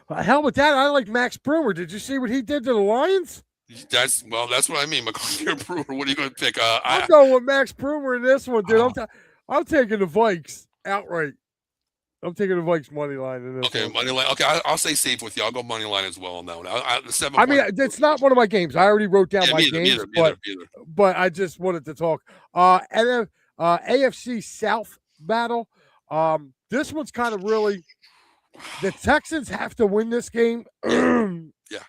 Hell with that. I like Max Brewer. Did you see what he did to the Lions? That's what I mean. McCarthy or Brewer. What are you going to pick? I'm going with Max Brewer in this one, dude. I'm taking the Vikes outright. I'm taking the Vikes money line in this. Okay, money line. Okay, I'll stay safe with you. I'll go money line as well on that one. It's not one of my games. I already wrote down my games, but I just wanted to talk. And then AFC South battle. This one's kind of really. The Texans have to win this game. Yeah.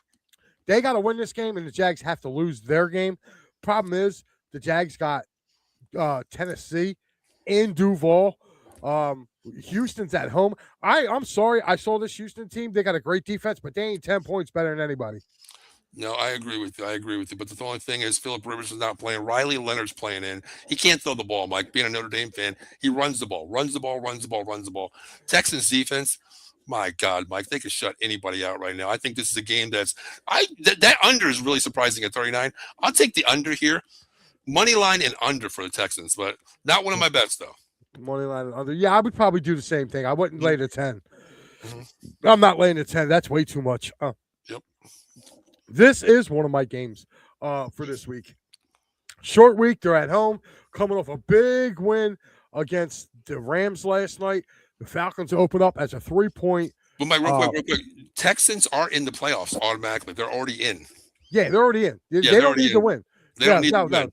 They got to win this game, and the Jags have to lose their game. Problem is, the Jags got Tennessee in Duval. Houston's at home. I'm sorry. I saw this Houston team. They got a great defense, but they ain't 10 points better than anybody. No, I agree with you. But the only thing is Phillip Rivers is not playing. Riley Leonard's playing in. He can't throw the ball, Mike. Being a Notre Dame fan, he runs the ball. Texans defense, my God, Mike, they could shut anybody out right now. I think this is a game that under is really surprising at 39. I'll take the under here. Money line and under for the Texans, but not one of my bets, though. Money line and under. Yeah, I would probably do the same thing. I wouldn't lay the 10. Mm-hmm. I'm not laying the 10. That's way too much. Yep. This is one of my games for this week. Short week. They're at home, coming off a big win against the Rams last night. The Falcons open up as a 3-point. But Mike, real quick. Texans are in the playoffs automatically. They're already in. Yeah, they're already in. They don't need to win. No.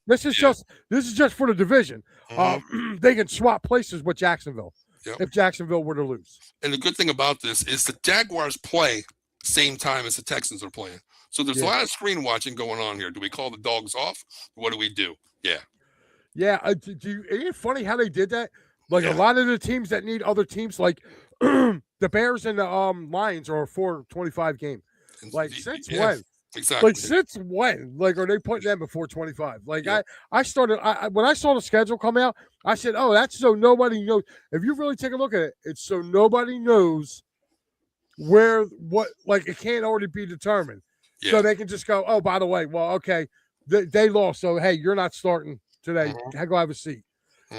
This is just for the division. Mm-hmm. They can swap places with Jacksonville if Jacksonville were to lose. And the good thing about this is the Jaguars play same time as the Texans are playing. So there's a lot of screen watching going on here. Do we call the dogs off? What do we do? Yeah. Yeah. Isn't it funny how they did that? Like a lot of the teams that need other teams, like the Bears and the Lions, are a 4-25 game. Like since when? Exactly. Like since when? Like are they putting them before 25? Like I started when I saw the schedule come out, I said, "Oh, that's so nobody knows." If you really take a look at it, it's so nobody knows like it can't already be determined. Yeah. So they can just go, "Oh, by the way, well, okay, they lost, so hey, you're not starting today. Go have a seat."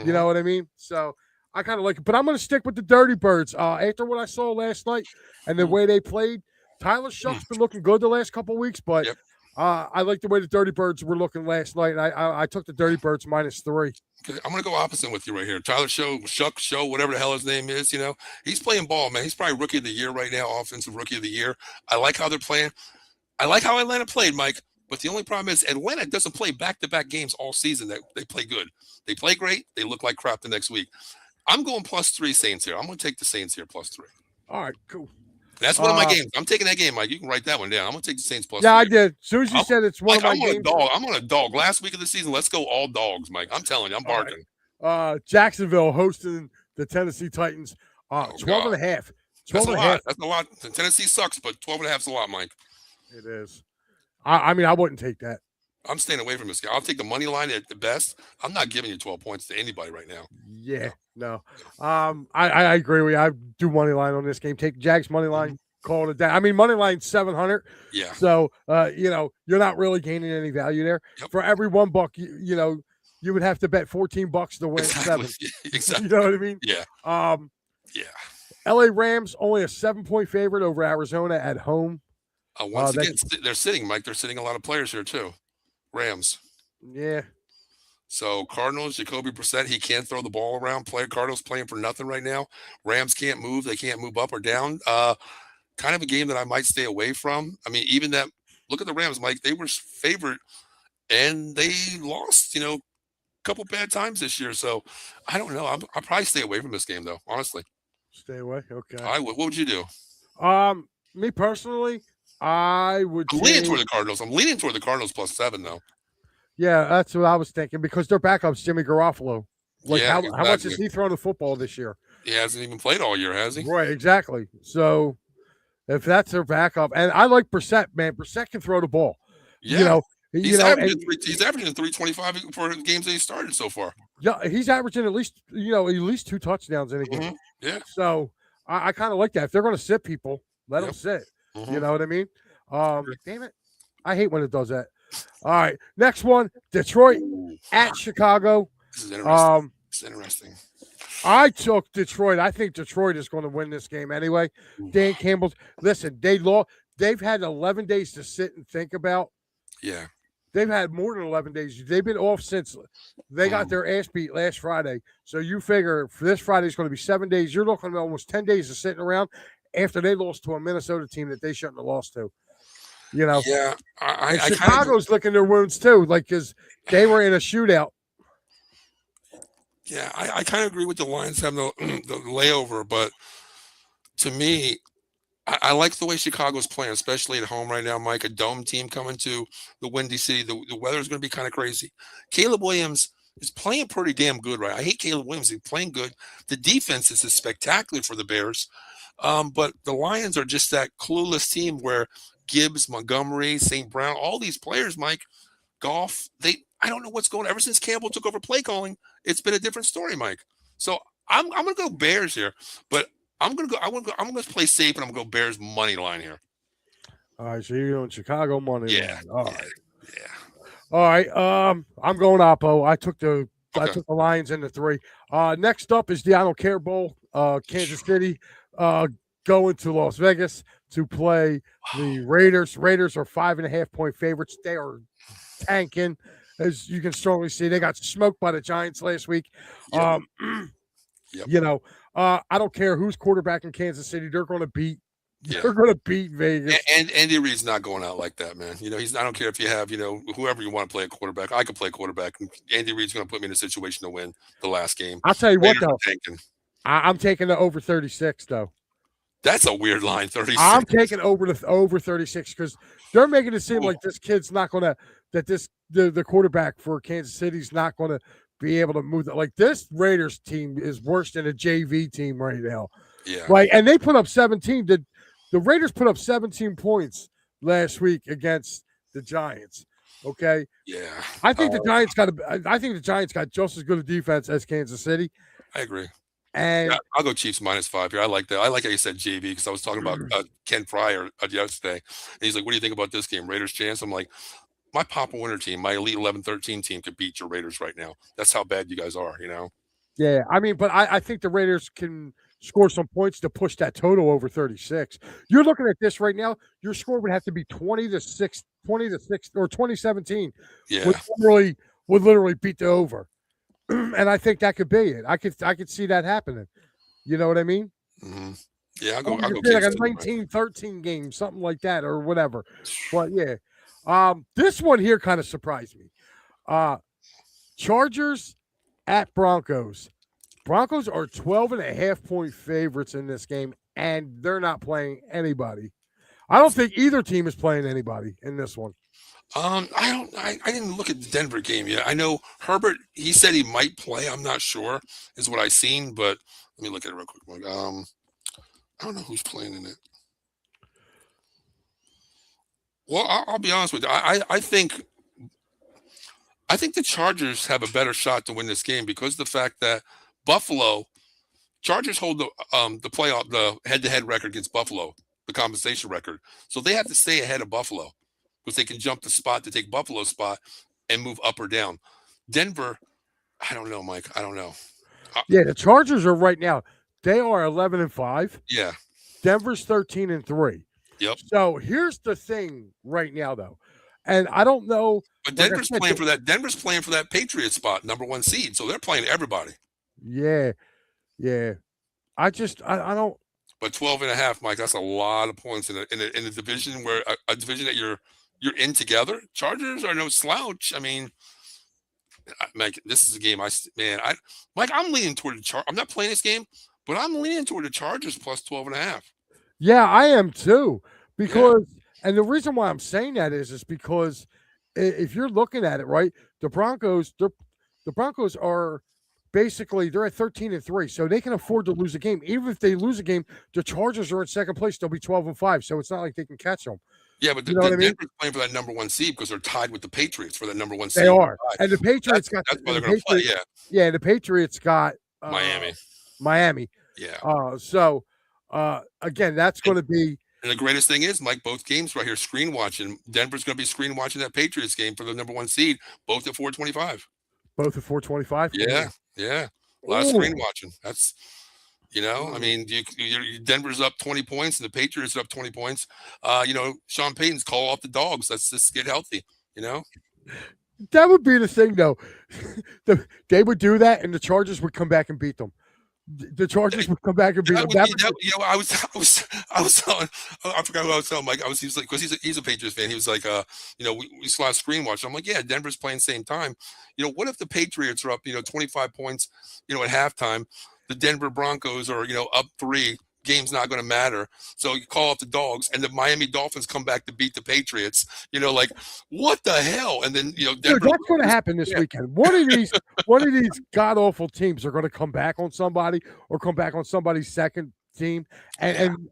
You know what I mean? So I kind of like it, but I'm going to stick with the Dirty Birds. After what I saw last night and the way they played, Tyler Shuck's been looking good the last couple of weeks, but I like the way the Dirty Birds were looking last night. I took the Dirty Birds -3. Okay, I'm going to go opposite with you right here. Tyler Shuck, whatever the hell his name is, he's playing ball, man. He's probably Rookie of the Year right now, Offensive Rookie of the Year. I like how they're playing. I like how Atlanta played, Mike. But the only problem is Atlanta doesn't play back-to-back games all season. They play good. They play great. They look like crap the next week. I'm going +3 Saints here. I'm going to take the Saints here +3. All right, cool. That's one of my games. I'm taking that game, Mike. You can write that one down. I'm going to take the Saints +3. Yeah, I did. As soon as you said it's one of my games. I'm on a dog. Last week of the season, let's go all dogs, Mike. I'm telling you, I'm barking. Right. Jacksonville hosting the Tennessee Titans. 12.5. 12.5. That's a lot. Tennessee sucks, but 12.5 is a lot, Mike. It is. I mean, I wouldn't take that. I'm staying away from this game. I'll take the money line at the best. I'm not giving you 12 points to anybody right now. Yeah, no. I agree with you. I do money line on this game. Take Jags money line, call it a day. I mean, money line 700. Yeah. So, you're not really gaining any value there. Yep. For every $1, you would have to bet $14 to win 7. Exactly. You know what I mean? Yeah. LA Rams only a 7-point favorite over Arizona at home. Once again, they're sitting, Mike. They're sitting a lot of players here too. Rams. Yeah. So Cardinals, Jacoby Brissett, he can't throw the ball around. Cardinals playing for nothing right now. Rams can't move. They can't move up or down. Kind of a game that I might stay away from. I mean, even that. Look at the Rams, Mike. They were favored, and they lost. A couple bad times this year. So I don't know. I'll probably stay away from this game, though. Honestly. Stay away. Okay. I would. What would you do? Me personally. I'm leaning toward the Cardinals. I'm leaning toward the Cardinals +7, though. Yeah, that's what I was thinking because their backup's Jimmy Garoppolo. How much has he thrown the football this year? He hasn't even played all year, has he? Right, exactly. So, if that's their backup. And I like Brissett, man. Brissett can throw the ball. Yeah. You know, He's averaging 325 for the games that he started so far. Yeah, he's averaging at least 2 touchdowns in a game. Mm-hmm. Yeah. So I kind of like that. If they're going to sit people, let them sit. Mm-hmm. You know what I mean? Damn it, I hate when it does that. All right, next one: Detroit at Chicago. This is interesting. It's interesting. I took Detroit. I think Detroit is going to win this game anyway. Dan Campbell's listen. They've had 11 days to sit and think about. Yeah. They've had more than 11 days. They've been off since they got their ass beat last Friday. So you figure for this Friday is going to be 7 days. You're looking at almost 10 days of sitting around after they lost to a Minnesota team that they shouldn't have lost to. You know? Yeah. Chicago's licking their wounds too, like because they were in a shootout. Yeah, I kind of agree with the Lions having the layover, but to me, I like the way Chicago's playing, especially at home right now, Mike. A dome team coming to the Windy City. The weather is going to be kind of crazy. Caleb Williams is playing pretty damn good, right? I hate Caleb Williams. He's playing good. The defense is spectacular for the Bears. But the Lions are just that clueless team where Gibbs, Montgomery, St. Brown, all these players, Mike, Goff, I don't know what's going on. Ever since Campbell took over play calling, it's been a different story, Mike. So I'm going to go Bears here, but I'm going to play safe, and I'm going to go Bears money line here. All right, so you're going Chicago money line. All right. Yeah. All right. I'm going Oppo. I took the Lions in the 3. Next up is the I Don't Care Bowl. Kansas City going to Las Vegas to play the Raiders. Raiders are 5.5-point favorites. They are tanking, as you can strongly see. They got smoked by the Giants last week. Yep. You know, I don't care who's quarterback in Kansas City. They're going to beat. Yeah. They're going to beat Vegas. And Andy Reid's not going out like that, man. You know, I don't care if you have, whoever you want to play a quarterback. I could play quarterback. Andy Reid's going to put me in a situation to win the last game. I'll tell you what, though. I'm taking the over 36, though. That's a weird line, 36. I'm taking over 36 because they're making it seem like this kid's not going to the quarterback for Kansas City's not going to be able to move that. Like this Raiders team is worse than a JV team right now. Yeah. Like, and they put up 17. The Raiders put up 17 points last week against the Giants. Okay. Yeah. I think the Giants got just as good a defense as Kansas City. I agree. And yeah, I'll go Chiefs -5 here. I like that. I like how you said JV because I was talking about Ken Pryor yesterday. And he's like, what do you think about this game? Raiders chance? I'm like, my Papa Winter team, my Elite 11-13 team could beat your Raiders right now. That's how bad you guys are, Yeah, I mean, but I think the Raiders can score some points to push that total over 36. You're looking at this right now. Your score would have to be 20-6, or 20-17. Yeah. Would literally beat the over. And I think that could be it. I could see that happening. You know what I mean? Mm-hmm. Yeah, I'll go like a 19-13 game, something like that, or whatever. But yeah, this one here kind of surprised me. Chargers at Broncos. Broncos are 12.5-point favorites in this game, and they're not playing anybody. I don't think either team is playing anybody in this one. I didn't look at the Denver game yet. I know Herbert, he said he might play. I'm not sure, is what I seen, but let me look at it real quick. I don't know who's playing in it. Well, I'll be honest with you. I think the Chargers have a better shot to win this game because of the fact that Chargers hold the head-to-head record against Buffalo, the compensation record. So they have to stay ahead of Buffalo because they can jump the spot to take Buffalo's spot and move up or down. Denver, I don't know, Mike. I don't know. Yeah, the Chargers are right now. They are 11-5. Yeah. Denver's 13-3. Yep. So here's the thing right now, though, and I don't know. But Denver's playing for that. Denver's playing for that Patriot spot, #1 seed. So they're playing everybody. Yeah. I don't. But 12.5, Mike. That's a lot of points in a division where a division that you're in together. Chargers are no slouch. I mean, Mike, this is a game. Mike, I'm leaning toward the Chargers. I'm not playing this game, but I'm leaning toward the Chargers plus 12.5. Yeah, I am too. And the reason why I'm saying that is because if you're looking at it, right, the Broncos are basically they're at 13-3, so they can afford to lose a game. Even if they lose a game, the Chargers are in second place. They'll be 12-5, so it's not like they can catch them. Yeah, but You know what I mean? Denver's playing for that number 1 seed because they're tied with the Patriots for that number 1 seed. They are, and the Patriots that's why they're going to play. Yeah, yeah, the Patriots got Miami. Yeah. So again, that's going to be. And the greatest thing is, Mike, both games right here, screen watching. Denver's going to be screen watching that Patriots game for the number 1 seed, both at 425. Both at 425. Yeah. A lot of screen watching. That's, I mean, Denver's up 20 points and the Patriots are up 20 points. Sean Payton's call off the dogs. Let's just get healthy. That would be the thing, though. They would do that, and the Chargers would come back and beat them. The Chargers would come back and beat them. I was telling, I forgot who I was telling Mike. He was like, because he's a Patriots fan. He was like, we saw a screen watch. I'm like, yeah, Denver's playing same time. What if the Patriots are up, 25 points, at halftime? The Denver Broncos are, up 3. Game's not going to matter. So you call off the dogs, and the Miami Dolphins come back to beat the Patriots. Like, what the hell? And then Denver. Dude, that's going to happen this weekend. One of these god awful teams are going to come back on somebody or come back on somebody's second team and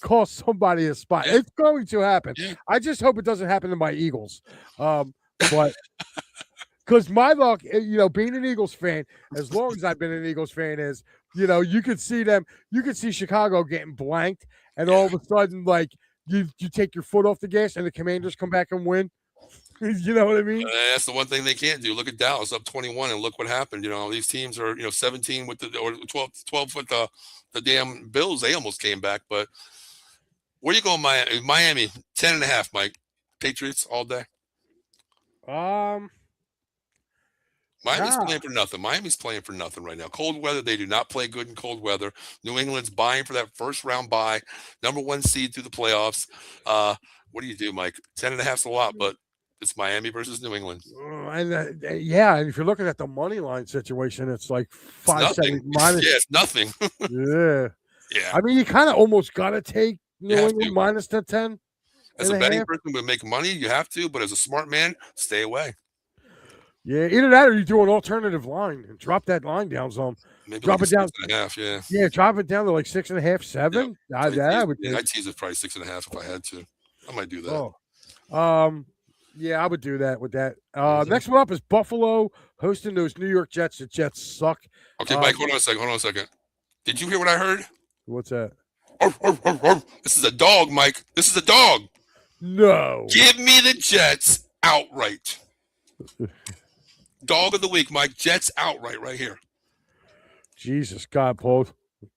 cost somebody a spot. It's going to happen. Yeah. I just hope it doesn't happen to my Eagles. But because my luck, being an Eagles fan, as long as I've been an Eagles fan, is you could see them. You could see Chicago getting blanked, and all of a sudden, like you take your foot off the gas, and the Commanders come back and win. You know what I mean? That's the one thing they can't do. Look at Dallas up 21, and look what happened. These teams are 17 with or 12 with the damn Bills. They almost came back, but where you going, Miami 10.5, Mike. Patriots all day. Miami's playing for nothing. Miami's playing for nothing right now. Cold weather, they do not play good in cold weather. New England's buying for that first round bye, number 1 seed through the playoffs. What do you do, Mike? 10.5's a lot, but it's Miami versus New England. And if you're looking at the money line situation, it's like 5.70 minus. Yeah, it's nothing. Yeah. I mean, you kind of almost got to take New England minus the 10. As a betting person would make money, you have to, but as a smart man, stay away. Yeah, either that or you do an alternative line and drop that line down some. Maybe drop like it down. 6.5, yeah, drop it down to like 6.5, 7. I'd tease it probably 6.5 if I had to. I might do that. Yeah, I would do that with that. Next one up is Buffalo hosting those New York Jets. The Jets suck. Okay, Mike, hold on a second. Did you hear what I heard? What's that? This is a dog, Mike. This is a dog. No. Give me the Jets outright. Dog of the week, Mike. Jets outright right here. Jesus God, Paul.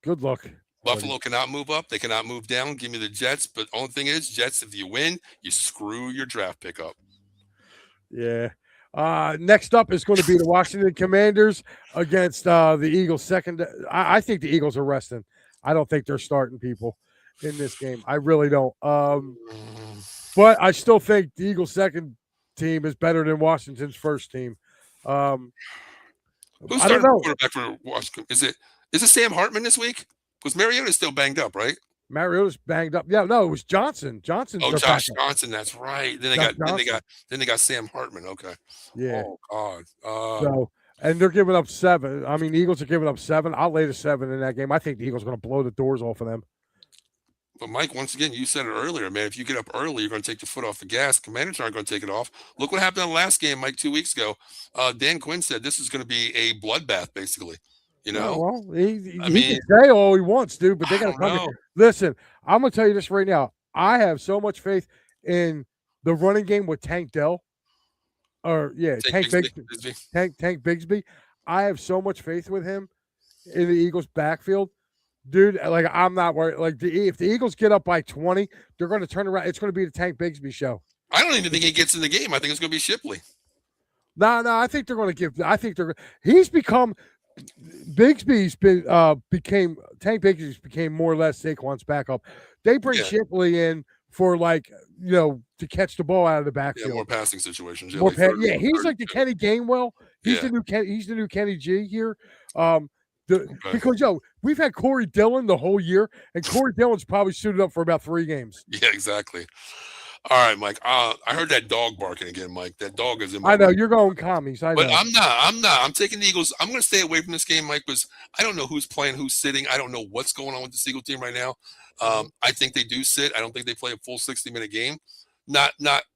Good luck. Buffalo cannot move up. They cannot move down. Give me the Jets. But only thing is, Jets, if you win, you screw your draft pick up. Yeah. Next up is going to be the Washington Commanders against the Eagles second. I think the Eagles are resting. I don't think they're starting people in this game. I really don't. But I still think the Eagles second team is better than Washington's first team. Who's starting quarterback for Washington? Is it Sam Hartman this week? Because Mariota's still banged up, right? Mariota's banged up. Yeah, no, it was Johnson. Josh Johnson. That's right. Then they got Sam Hartman. Okay. Yeah. Oh God. And they're giving up 7. I mean, the Eagles are giving up 7. I'll lay the 7 in that game. I think the Eagles are going to blow the doors off of them. But Mike, once again, you said it earlier, man. If you get up early, you're going to take the foot off the gas. Commanders aren't going to take it off. Look what happened in the last game, Mike, 2 weeks ago. Dan Quinn said this is going to be a bloodbath, basically. Well, he can say all he wants, dude, but they got to come in. Listen, I'm going to tell you this right now. I have so much faith in the running game with Tank Dell. Tank Bigsby. I have so much faith with him in the Eagles' backfield. Dude, like, I'm not worried. Like, if the Eagles get up by 20, they're going to turn around. It's going to be the Tank Bigsby show. I don't even think he gets in the game. I think it's going to be Shipley. No, I think they're going to give. He's become. Tank Bigsby's became more or less Saquon's backup. They bring Shipley in for to catch the ball out of the backfield. Yeah, more passing situations. He's like the Kenny Gainwell. He's the new Kenny G here. Because we've had Corey Dillon the whole year, and Corey Dillon's probably suited up for about 3 games. Yeah, exactly. All right, Mike. I heard that dog barking again, Mike. That dog is in my I know room. you're going commies. I But know. I'm not. I'm taking the Eagles. I'm going to stay away from this game, Mike, because I don't know who's playing, who's sitting. I don't know what's going on with the Eagle team right now. I think they do sit. I don't think they play a full 60-minute game. Not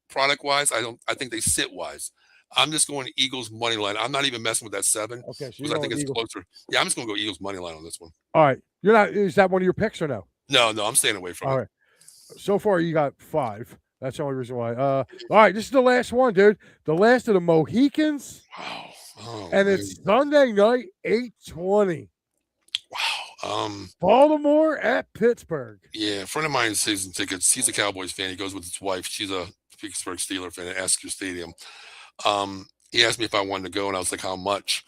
product wise. I think they sit wise. I'm just going Eagles money line. I'm not even messing with that 7 Okay, so because you're I think going it's Eagles. closer. Yeah, I'm just going to go Eagles money line on this one. All right, you're not. Is that one of your picks or no? No, I'm staying away from it. All right. So far, you got 5. That's the only reason why. All right, this is the last one, dude. The last of the Mohicans. Wow. Oh, And man. it's Sunday night, 8:20. Wow. Baltimore at Pittsburgh. Yeah, a friend of mine season tickets. He's a Cowboys fan. He goes with his wife. She's a Pittsburgh Steelers fan at Esker Stadium. He asked me if I wanted to go, and I was like, "How much?"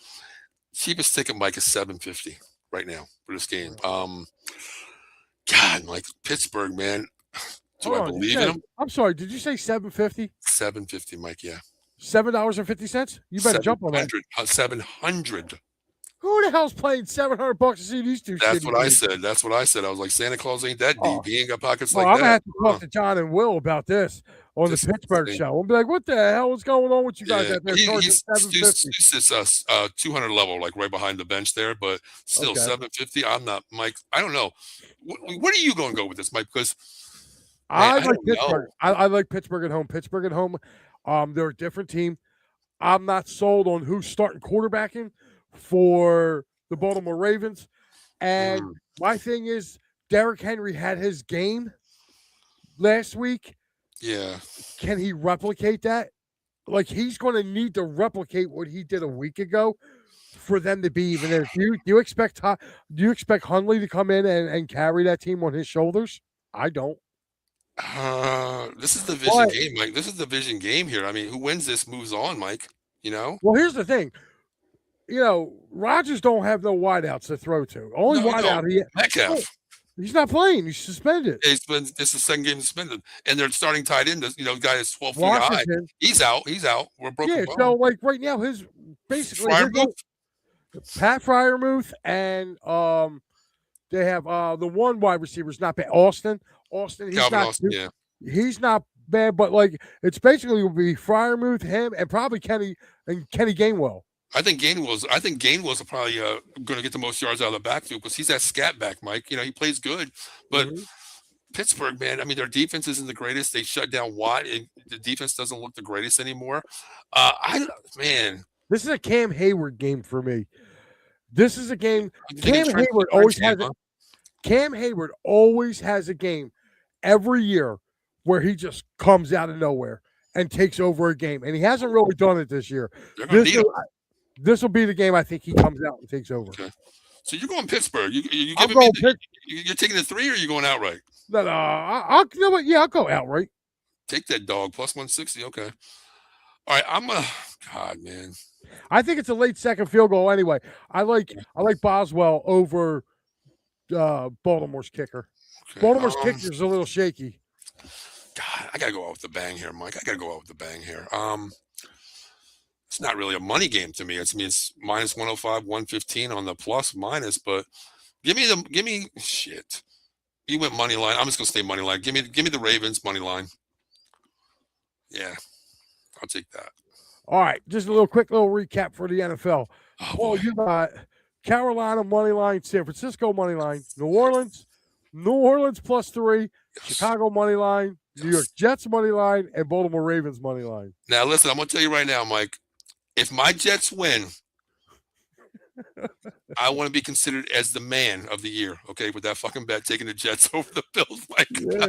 Cheapest ticket, Mike, is $750 right now for this game. God, like Pittsburgh, man. Do I believe in them? I'm sorry. Did you say $750? $750, Mike. Yeah, $7.50? You better jump on that. 700. Who the hell's playing $700 to see these two? That's shitty what I teams? said. That's what I said. I was like, Santa Claus ain't that deep. He ain't got pockets Well, like I'm gonna that. have to talk to John and Will about this on the Pittsburgh show. I'll be like, "What the hell is going on with you guys out there?" He Charging sits us 200 level, like right behind the bench there, but still 750. I'm not, Mike. I don't know. What are you going to go with this, Mike? Because I like Pittsburgh. I like Pittsburgh at home. Pittsburgh at home. They're a different team. I'm not sold on who's starting quarterbacking for the Baltimore Ravens. And my thing is, Derrick Henry had his game last week. Yeah. Can he replicate that? Like, he's going to need to replicate what he did a week ago for them to be even there. Do you expect Hundley to come in and carry that team on his shoulders? I don't. This is the vision game, Mike. This is the vision game here. I mean, who wins this moves on, Mike. You know? Well, here's the thing. Rodgers don't have no wideouts to throw to. Only wideout Metcalf. He's not playing. He's suspended. This is the second game suspended, and they're starting tight end. Guy is 12 feet high. He's out. We're broken. Yeah. So like right now, his basically Pat Fryermuth, and they have the one wide receiver's not bad. Austin. He's not bad, but like it's basically will be Fryermuth, him, and probably Kenny Gainwell. I think Gainwell's probably going to get the most yards out of the backfield because he's that scat back, Mike. He plays good, but Pittsburgh, man. I mean, their defense isn't the greatest. They shut down Watt, and the defense doesn't look the greatest anymore. This is a Cam Hayward game for me. This is a game. Cam Hayward always has a game every year where he just comes out of nowhere and takes over a game, and he hasn't really done it this year. This will be the game I think he comes out and takes over. Okay. So you're going Pittsburgh. You're taking the 3 or are you going outright? No, I'll go outright. Take that dog plus 160. Okay. All right. God, man. I think it's a late second field goal anyway. I like Boswell over Baltimore's kicker. Okay. Baltimore's kicker is a little shaky. God, I gotta go out with the bang here, Mike. It's not really a money game to me. It's minus 105, 115 on the plus minus, but give me shit. You went money line. I'm just gonna stay money line. Give me the Ravens money line. Yeah, I'll take that. All right, just a quick recap for the NFL. Well, you got Carolina money line, San Francisco money line, New Orleans plus 3, Chicago money line, New York Jets money line, and Baltimore Ravens money line. Now, listen, I'm gonna tell you right now, Mike. If my Jets win, I want to be considered as the man of the year, okay, with that fucking bet, taking the Jets over the Bills, Mike. Yeah.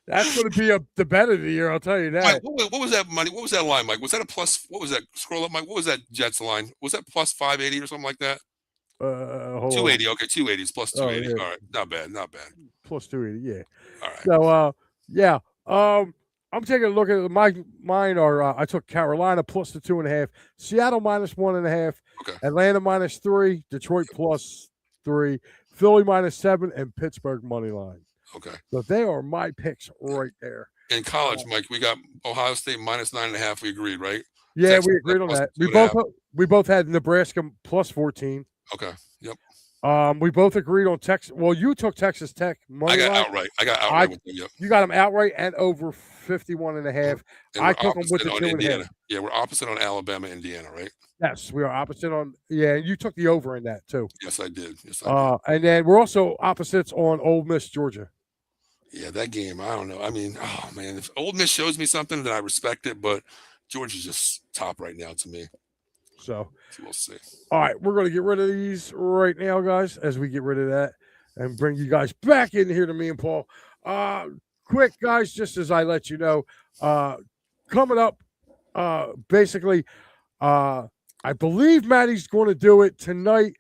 That's going to be the bet of the year, I'll tell you that. Mike, what was that money? What was that line, Mike? Was that a plus? What was that? Scroll up, Mike. What was that Jets line? Was that plus 580 or something like that? 280. Okay, 280 is plus 280. Yeah. All right, not bad. Plus 280, yeah. All right. So, I'm taking a look at mine are I took Carolina plus the 2.5, Seattle minus 1.5, Atlanta minus 3, Detroit plus 3, Philly minus 7, and Pittsburgh money line. Okay. So they are my picks right there. In college, Mike, we got Ohio State minus 9.5. We agreed, right? Yeah, Texas, we agreed on that. We both had Nebraska plus 14. Okay. Yep. We both agreed on Texas. Well, you took Texas Tech money line. Outright. I got outright with them. Yep. You got them outright and over 51.5. And I took them with the 2.5. Indiana. Yeah, we're opposite on Alabama, Indiana, right? Yes, we are opposite on. Yeah, you took the over in that too. Yes, I did. Yes, I did. And then we're also opposites on Ole Miss, Georgia. Yeah, that game, I don't know. I mean, oh man, if Ole Miss shows me something, then I respect it. But Georgia's just top right now to me. So we'll see. All right, we're going to get rid of these right now, guys, as we get rid of that and bring you guys back in here to me and Paul. Quick, guys, just as I let you know, coming up, basically, I believe Maddie's going to do it tonight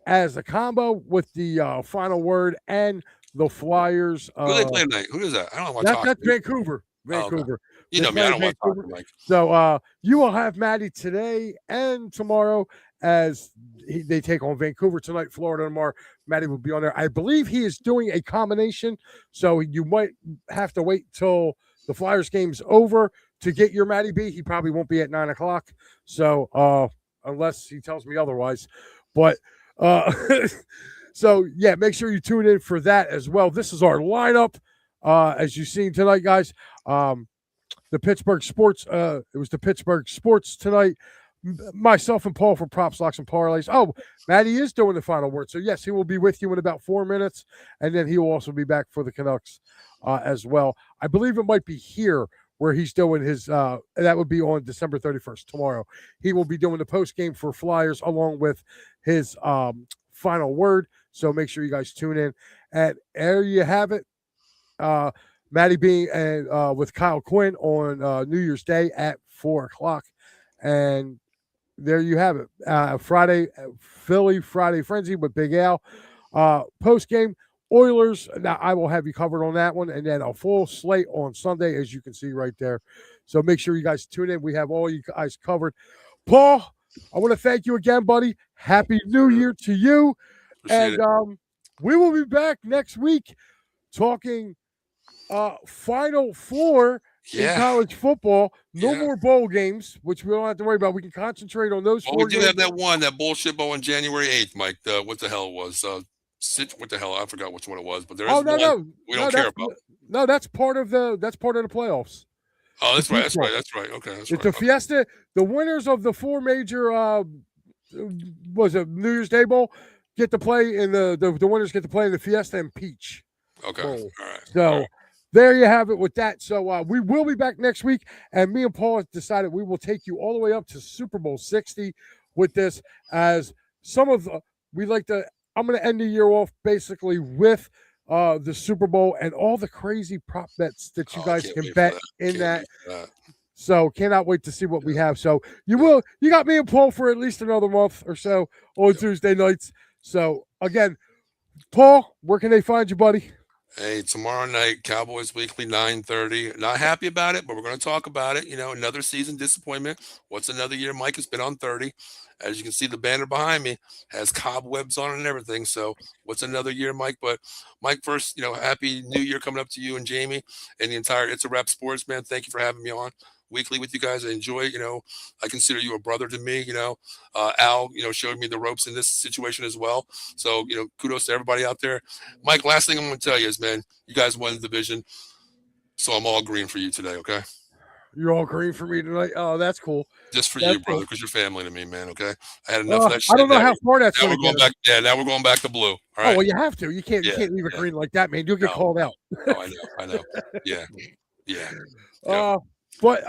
as a combo with the final word and the Flyers. Who they play tonight? Who is that? I don't know what that's Vancouver. Vancouver. Okay. You know me, I don't want to talk to Mike. So you will have Maddie today and tomorrow as they take on Vancouver tonight, Florida tomorrow. Maddie will be on there. I believe he is doing a combination, so you might have to wait till the Flyers game's over to get your Maddie B. He probably won't be at 9 o'clock, so unless he tells me otherwise. But so yeah, make sure you tune in for that as well. This is our lineup, as you've seen tonight, guys. The Pittsburgh Sports, it was the Pittsburgh Sports tonight. Myself and Paul for Props, Locks, and Parlays. Oh, Maddie is doing the final word. So, yes, he will be with you in about 4 minutes, and then he will also be back for the Canucks as well. I believe it might be here where he's doing his that would be on December 31st, tomorrow. He will be doing the post game for Flyers along with his final word. So, make sure you guys tune in. And there you have it. Maddie being with Kyle Quinn on New Year's Day at 4 o'clock. And there you have it. Friday, Philly Friday Frenzy with Big Al. Post game, Oilers. Now, I will have you covered on that one. And then a full slate on Sunday, as you can see right there. So make sure you guys tune in. We have all you guys covered. Paul, I want to thank you again, buddy. Happy New Year to you. Appreciate it. We will be back next week talking Final Four in college football. No more bowl games, which we don't have to worry about. We can concentrate on those. We do have that bullshit bowl on January 8th, Mike. What the hell it was? What the hell? I forgot which one it was, but there is one we don't care about. No, that's part of the playoffs. Oh, that's right. That's right. Okay, it's a Fiesta. The winners of the four major was a New Year's Day bowl get to play in the winners get to play in the Fiesta and Peach. Okay. Bowl. All right. So. All right. There you have it with that. So we will be back next week, and me and Paul have decided we will take you all the way up to Super Bowl 60 with this. As some of I'm going to end the year off basically with the Super Bowl and all the crazy prop bets that you guys can bet in that. So cannot wait to see what we have. So you got me and Paul for at least another month or so on Tuesday nights. So again, Paul, where can they find you, buddy? Hey, tomorrow night, Cowboys Weekly, 9:30. Not happy about it, but we're going to talk about it. You know, another season disappointment. What's another year? Mike has been on 30. As you can see, the banner behind me has cobwebs on it and everything. So what's another year, Mike? But Mike, first, happy New Year coming up to you and Jamie and the entire It's a Wrap Sports, man. Thank you for having me on weekly with you guys. I enjoy, I consider you a brother to me, Al, showed me the ropes in this situation as well. So, kudos to everybody out there. Mike, last thing I'm going to tell you is, man, you guys won the division. So I'm all green for you today. Okay. You're all green for me tonight. Oh, that's cool. Just for you, brother, because you're family to me, man. Okay. I had enough of that shit. I don't know how far that's going back. Yeah. Now we're going back to blue. All right. Oh, well, you have to. You can't leave it green like that, man. You'll get called out. No, I know. Yeah. But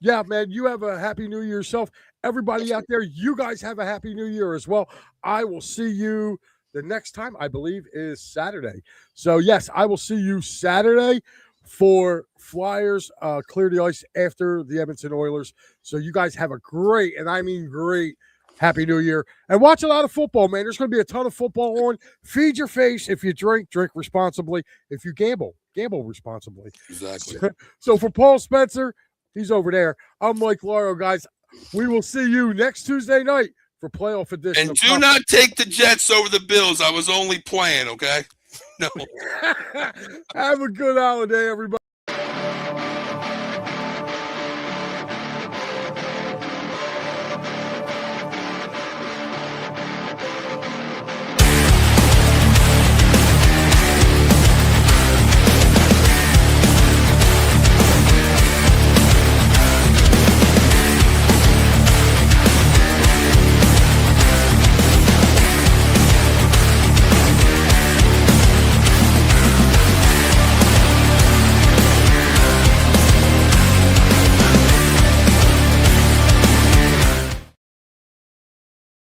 yeah, man, you have a happy New Year yourself. Everybody out there, you guys have a happy New Year as well. I will see you the next time, I believe, is Saturday. So, yes, I will see you Saturday for Flyers Clear the Ice after the Edmonton Oilers. So you guys have a great, and I mean great, Happy New Year. And watch a lot of football, man. There's going to be a ton of football on. Feed your face. If you drink responsibly. If you gamble responsibly. Exactly. So for Paul Spencer, he's over there. I'm Mike Lauro, guys. We will see you next Tuesday night for playoff edition. And do not take the Jets over the Bills. I was only playing, okay? No. Have a good holiday, everybody.